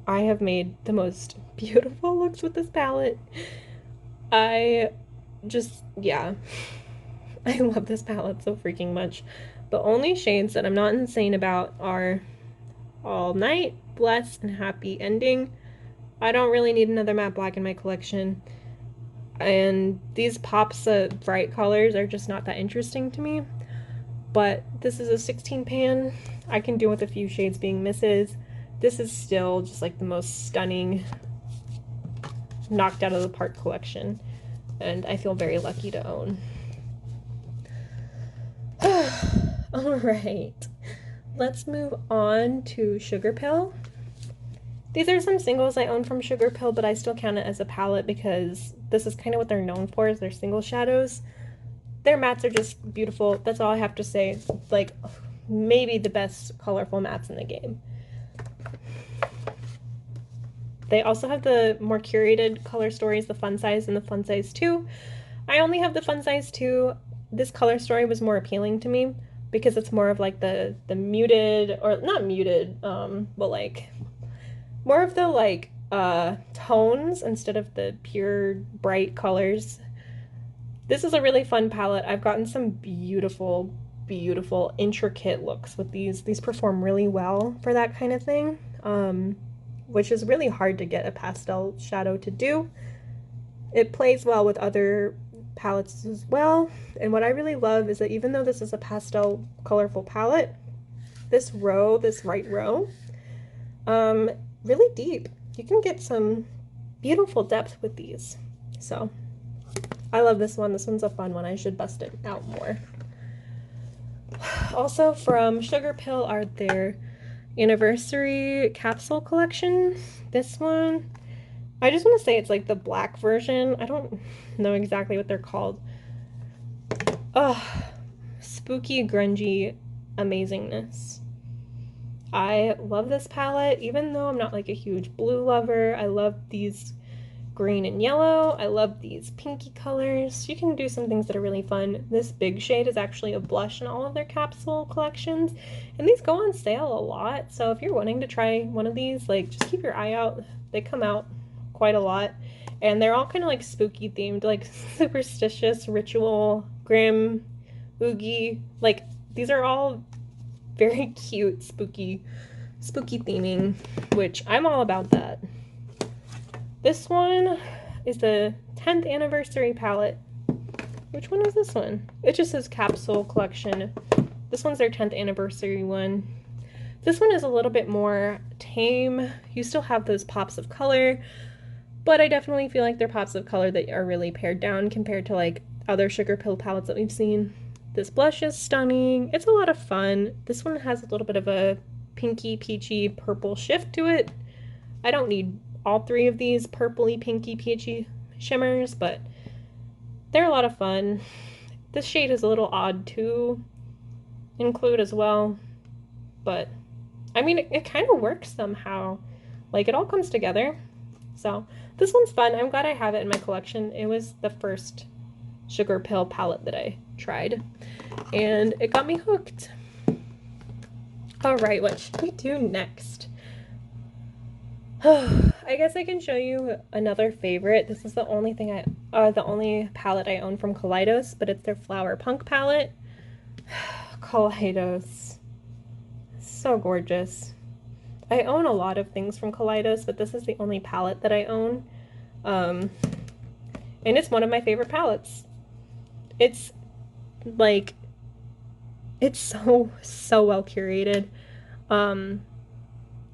[SPEAKER 1] I have made the most beautiful looks with this palette. I love this palette so freaking much. The only shades that I'm not insane about are All Night, Blessed, and Happy Ending. I don't really need another matte black in my collection, and these pops of bright colors are just not that interesting to me. But this is a 16 pan. I can do with a few shades being misses. This is still just like the most stunning, knocked out of the park collection, and I feel very lucky to own. Alright, let's move on to Sugarpill. These are some singles I own from Sugarpill, but I still count it as a palette because this is kind of what they're known for, is their single shadows. Their mattes are just beautiful. That's all I have to say. Like, maybe the best colorful mattes in the game. They also have the more curated color stories, the Fun Size and the Fun Size 2. I only have the Fun Size 2. This color story was more appealing to me because it's more of like the muted, or not muted, but like more of the like tones instead of the pure bright colors. This is a really fun palette. I've gotten some beautiful beautiful, intricate looks with these. These perform really well for that kind of thing, which is really hard to get a pastel shadow to do. It plays well with other palettes as well, and what I really love is that even though this is a pastel colorful palette, this row, this right row, really deep. You can get some beautiful depth with these. So I love this one. This one's a fun one. I should bust it out more. Also from Sugarpill are their anniversary capsule collection. This one, I just want to say it's like the black version. I don't know exactly what they're called. Spooky, grungy amazingness. I love this palette, even though I'm not like a huge blue lover. I love these green and yellow. I love these pinky colors. You can do some things that are really fun. This big shade is actually a blush in all of their capsule collections, and these go on sale a lot. So if you're wanting to try one of these, like, just keep your eye out. They come out quite a lot, and they're all kind of like spooky themed, like superstitious, ritual, grim, oogie. Like, these are all very cute, spooky theming, which I'm all about that. This one is the 10th anniversary palette. Which one is this one? It just says capsule collection. This one's their 10th anniversary one. This one is a little bit more tame. You still have those pops of color, but I definitely feel like they're pops of color that are really pared down compared to like other Sugarpill palettes that we've seen. This blush is stunning. It's a lot of fun. This one has a little bit of a pinky, peachy, purple shift to it. I don't need all three of these purpley, pinky, peachy shimmers, but they're a lot of fun. This shade is a little odd to include as well, but I mean, it kind of works somehow. Like, it all comes together. So this one's fun. I'm glad I have it in my collection. It was the first Sugarpill palette that I tried, and it got me hooked. All right, what should we do next? I guess I can show you another favorite. This is the only palette I own from Kaleidos, but it's their Flower Punk palette. Kaleidos, so gorgeous. I own a lot of things from Kaleidos, but this is the only palette that I own, and it's one of my favorite palettes. It's like, it's so well curated.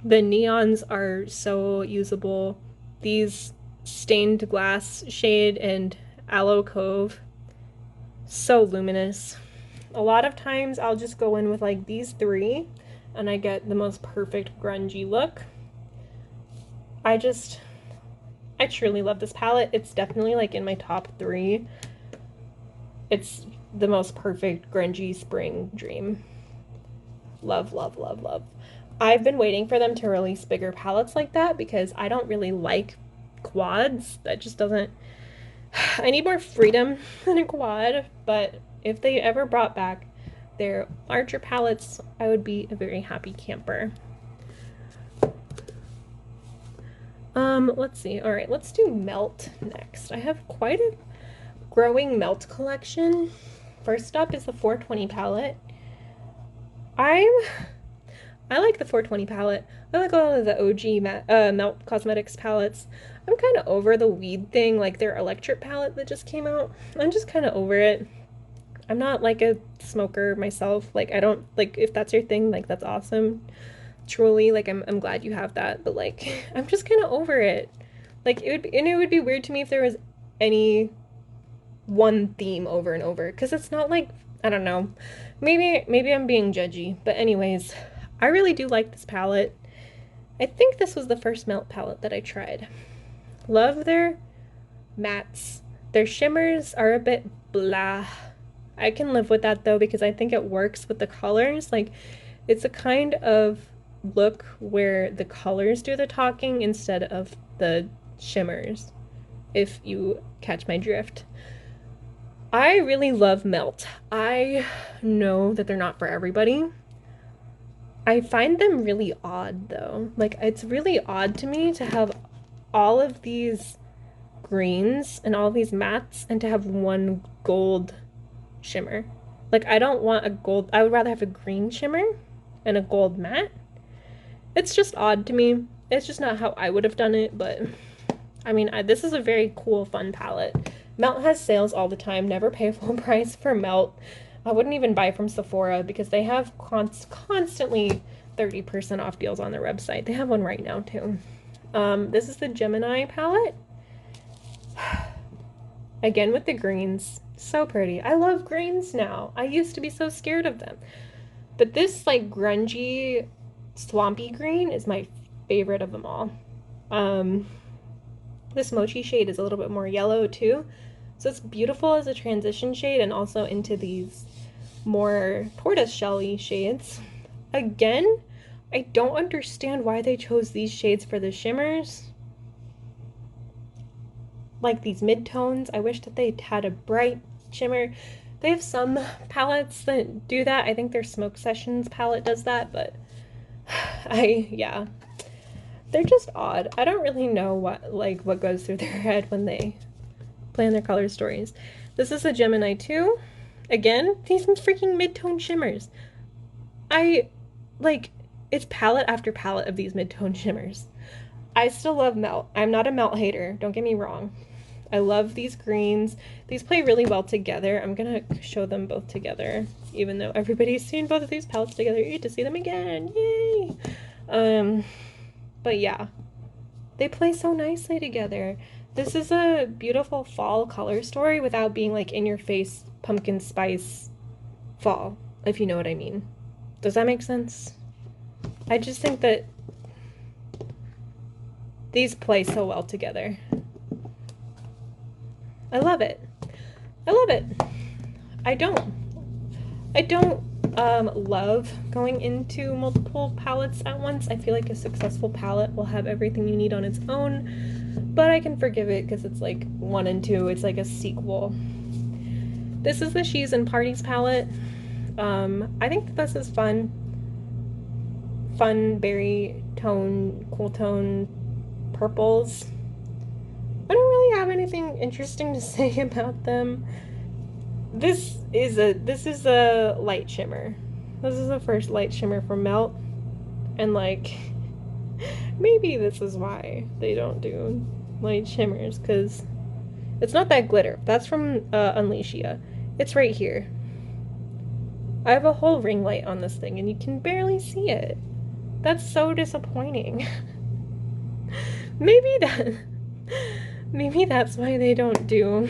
[SPEAKER 1] The neons are so usable. These stained glass shade and Aloe Cove, so luminous. A lot of times I'll just go in with like these three and I get the most perfect grungy look. I truly love this palette. It's definitely like in my top 3. It's the most perfect grungy spring dream. Love, love, love, love. I've been waiting for them to release bigger palettes like that because I don't really like quads. That just doesn't... I need more freedom than a quad, but if they ever brought back their larger palettes, I would be a very happy camper. Let's see. All right, let's do Melt next. I have quite a growing Melt collection. First up is the 420 palette. I like the 420 palette. I like all of the OG Melt Cosmetics palettes. I'm kind of over the weed thing, like their electric palette that just came out. I'm just kind of over it. I'm not like a smoker myself. Like, I don't, like, if that's your thing, like, that's awesome. Truly, like, I'm glad you have that, but like, I'm just kind of over it. Like, it would be weird to me if there was any one theme over and over, because it's not like, I don't know, maybe I'm being judgy, but anyways, I really do like this palette. I think this was the first Melt palette that I tried. Love their mattes. Their shimmers are a bit blah. I can live with that though, because I think it works with the colors. Like, it's a kind of look where the colors do the talking instead of the shimmers, if you catch my drift. I really love Melt. I know that they're not for everybody. I find them really odd though. Like, it's really odd to me to have all of these greens and all these mattes and to have one gold shimmer. Like, I don't want a gold, I would rather have a green shimmer and a gold matte. It's just odd to me. It's just not how I would have done it, but I mean, this is a very cool, fun palette. Melt has sales all the time. Never pay full price for Melt. I wouldn't even buy from Sephora because they have constantly 30% off deals on their website. They have one right now too. This is the Gemini palette. Again with the greens. So pretty. I love greens now. I used to be so scared of them. But this like grungy, swampy green is my favorite of them all. This mochi shade is a little bit more yellow too. So it's beautiful as a transition shade and also into these more tortoise-shelly shades. Again, I don't understand why they chose these shades for the shimmers. Like these mid-tones. I wish that they had a bright shimmer. They have some palettes that do that. I think their Smoke Sessions palette does that, but yeah. They're just odd. I don't really know what goes through their head when they plan their color stories. This is a Gemini 2. Again, these freaking mid-tone shimmers. It's palette after palette of these mid-tone shimmers. I still love Melt. I'm not a Melt hater, don't get me wrong. I love these greens. These play really well together. I'm gonna show them both together, even though everybody's seen both of these palettes together. You get to see them again, yay! But yeah, they play so nicely together. This is a beautiful fall color story without being like in your face pumpkin spice fall, if you know what I mean. Does that make sense? I just think that these play so well together. I love it. I love it. I don't love going into multiple palettes at once. I feel like a successful palette will have everything you need on its own, but I can forgive it because it's like 1 and 2. It's like a sequel. This is the She's and Parties palette. I think this is fun. Fun berry tone, cool tone purples. I don't really have anything interesting to say about them. This is a light shimmer. This is the first light shimmer from Melt, and like maybe this is why they don't do light shimmers, because it's not that glitter. That's from Unleashia. It's right here. I have a whole ring light on this thing and you can barely see it. That's so disappointing. Maybe that's why they don't do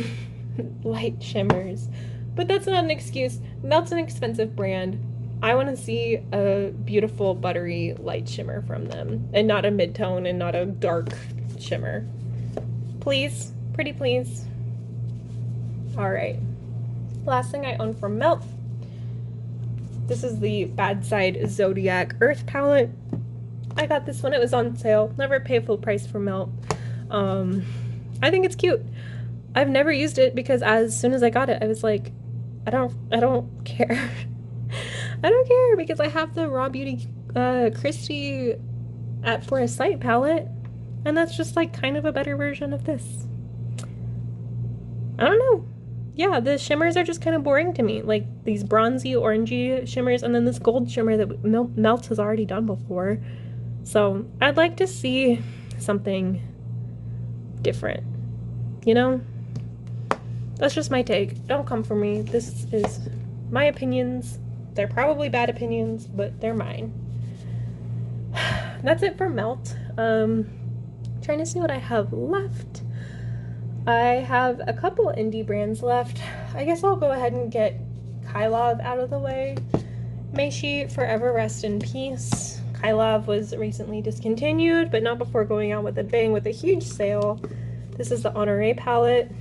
[SPEAKER 1] light shimmers. But that's not an excuse. Melt's an expensive brand. I want to see a beautiful buttery light shimmer from them, and not a mid-tone and not a dark shimmer. Please, pretty please. Alright. Last thing I own from Melt. This is the Bad Side Zodiac Earth palette. I got this when it was on sale. Never pay full price for Melt. I think it's cute. I've never used it because as soon as I got it, I was like, I don't care. I don't care because I have the Raw Beauty Christie at For a Sight palette, and that's just like kind of a better version of this. I don't know. Yeah, the shimmers are just kind of boring to me. Like these bronzy, orangey shimmers, and then this gold shimmer that Melt has already done before. So I'd like to see something different, you know? That's just my take. Don't come for me. This is my opinions. They're probably bad opinions, but they're mine. That's it for Melt. Trying to see what I have left. I have a couple indie brands left. I guess I'll go ahead and get Kylav out of the way. May she forever rest in peace. Kylav was recently discontinued, but not before going out with a bang with a huge sale. This is the Honoré palette.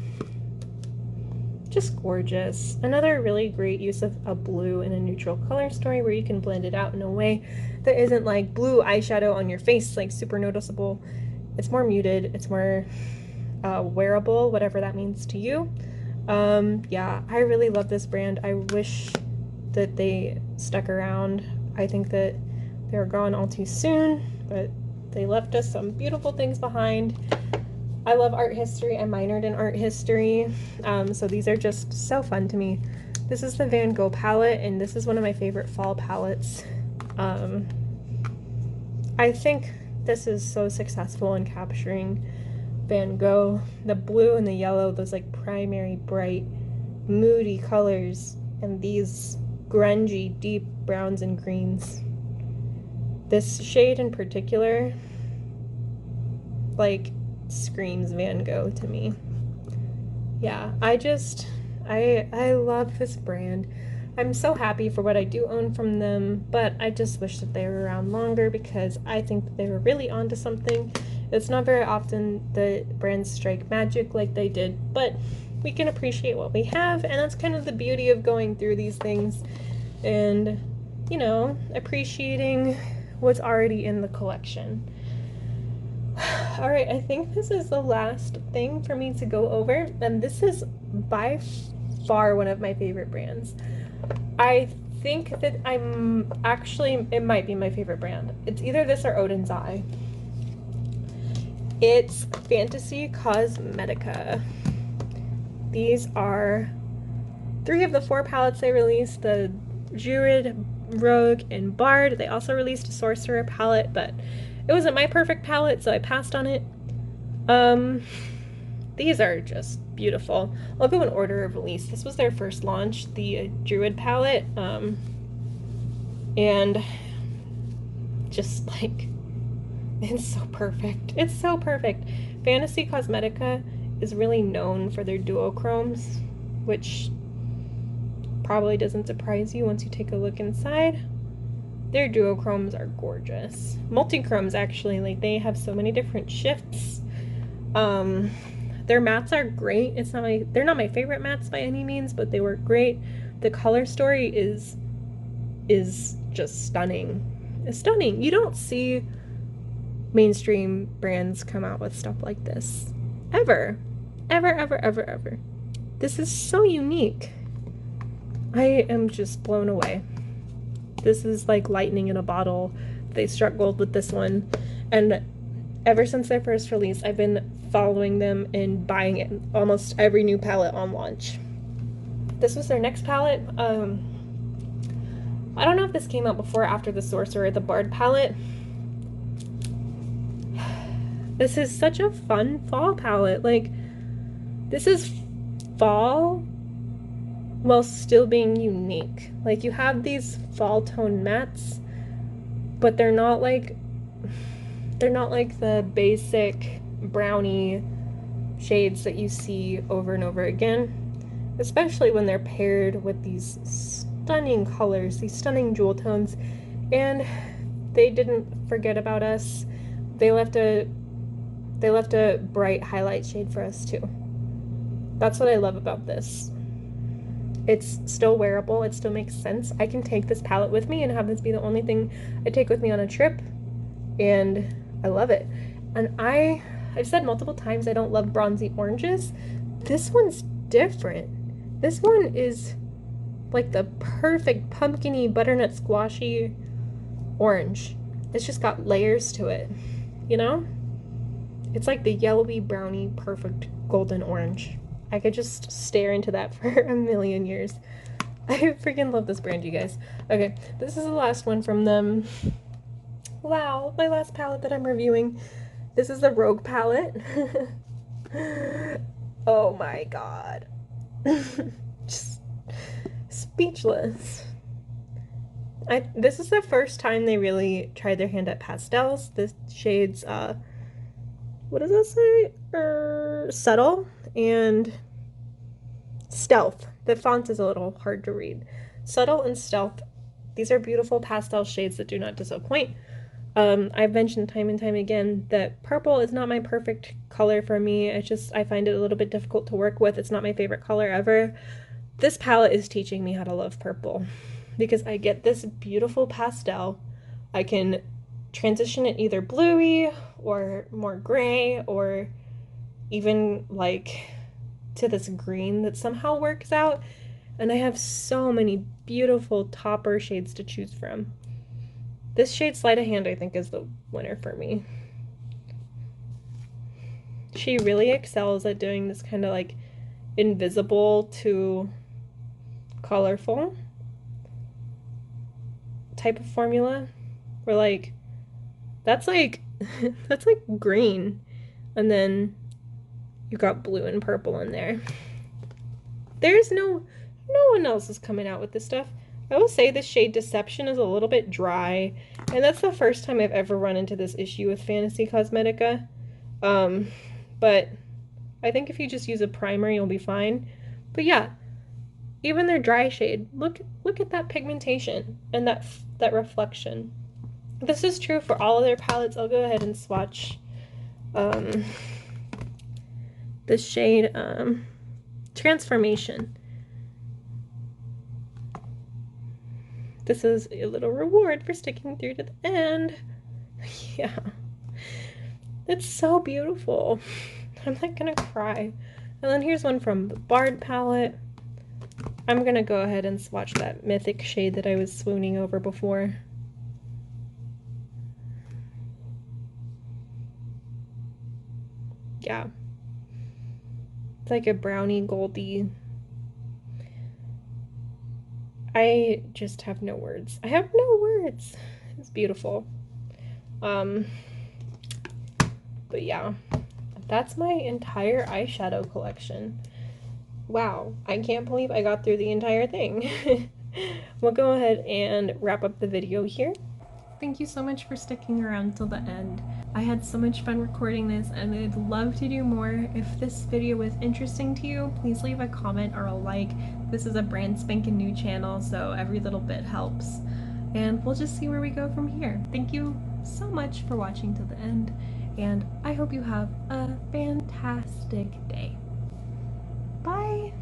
[SPEAKER 1] Just gorgeous. Another really great use of a blue in a neutral color story where you can blend it out in a way that isn't like blue eyeshadow on your face, like super noticeable. It's more muted, it's more wearable, whatever that means to you. Yeah, I really love this brand. I wish that they stuck around. I think that they were gone all too soon, but they left us some beautiful things behind. I love art history. I minored in art history, so these are just so fun to me. This is the Van Gogh palette, and this is one of my favorite fall palettes. I think this is so successful in capturing Van Gogh. The blue and the yellow, those like primary, bright, moody colors, and these grungy, deep browns and greens. This shade in particular, like, screams Van Gogh to me. Yeah, I love this brand. I'm so happy for what I do own from them, but I just wish that they were around longer because I think that they were really onto something. It's not very often the brands strike magic like they did, but we can appreciate what we have, and that's kind of the beauty of going through these things and, you know, appreciating what's already in the collection. Alright, I think this is the last thing for me to go over, and this is by far one of my favorite brands. I think that it might be my favorite brand. It's either this or Odin's Eye. It's Fantasy Cosmetica. These are 3 of the 4 palettes they released, the Druid, Rogue, and Bard. They also released a Sorcerer palette, but it wasn't my perfect palette, so I passed on it. These are just beautiful. I'll go in order of release. This was their first launch, the Druid palette, and just like, it's so perfect. It's so perfect. Fantasy Cosmetica is really known for their duochromes, which probably doesn't surprise you once you take a look inside. Their duochromes are gorgeous. Multichromes, actually, like, they have so many different shifts. Their mattes are great. They're not my favorite mattes by any means, but they work great. The color story is just stunning. It's stunning. You don't see mainstream brands come out with stuff like this. Ever. Ever. This is so unique. I am just blown away. This is like lightning in a bottle. They struck gold with this one, and ever since their first release, I've been following them and buying it, almost every new palette on launch. This was their next palette. I don't know if this came out before or after the Sorcerer, the Bard palette. This is such a fun fall palette. Like, this is fall while still being unique. Like, you have these fall tone mattes, but they're not like the basic brownie shades that you see over and over again, especially when they're paired with these stunning colors, these stunning jewel tones. And they didn't forget about us. They left a bright highlight shade for us too. That's what I love about this. It's still wearable, it still makes sense. I can take this palette with me and have this be the only thing I take with me on a trip, and I love it. And I've said multiple times I don't love bronzy oranges. This one's different. This one is like the perfect pumpkin-y, butternut squashy orange. It's just got layers to it, you know? It's like the yellowy, browny, perfect golden orange. I could just stare into that for a million years. I freaking love this brand, you guys. Okay, this is the last one from them. Wow, my last palette that I'm reviewing. This is the Rogue palette. Oh my god. Just speechless. This is the first time they really tried their hand at pastels. This shade's, what does that say? Subtle and Stealth. The font is a little hard to read. Subtle and Stealth. These are beautiful pastel shades that do not disappoint. I've mentioned time and time again that purple is not my perfect color for me. I find it a little bit difficult to work with. It's not my favorite color ever. This palette is teaching me how to love purple because I get this beautiful pastel. I can transition it either bluey or more gray or even like to this green that somehow works out. And I have so many beautiful topper shades to choose from. This shade Sleight of Hand, I think, is the winner for me. She really excels at doing this kind of like invisible to colorful type of formula. Where like, that's like, that's like green. And then you got blue and purple in there. There's no one else is coming out with this stuff. I will say the shade Deception is a little bit dry, and that's the first time I've ever run into this issue with Fantasy Cosmetica. But I think if you just use a primer, you'll be fine. But yeah, even their dry shade, look at that pigmentation and that reflection. This is true for all of their palettes. I'll go ahead and swatch the shade Transformation. This is a little reward for sticking through to the end. Yeah. It's so beautiful. I'm like gonna cry. And then here's one from the Bard palette. I'm gonna go ahead and swatch that Mythic shade that I was swooning over before. Yeah. It's like a brownie goldy. I just have no words. I have no words. It's beautiful. But yeah, that's my entire eyeshadow collection. Wow, I can't believe I got through the entire thing. We'll go ahead and wrap up the video here. Thank you so much for sticking around till the end. I had so much fun recording this and I'd love to do more. If this video was interesting to you, please leave a comment or a like. This is a brand spanking new channel, so every little bit helps. And we'll just see where we go from here. Thank you so much for watching till the end, and I hope you have a fantastic day. Bye!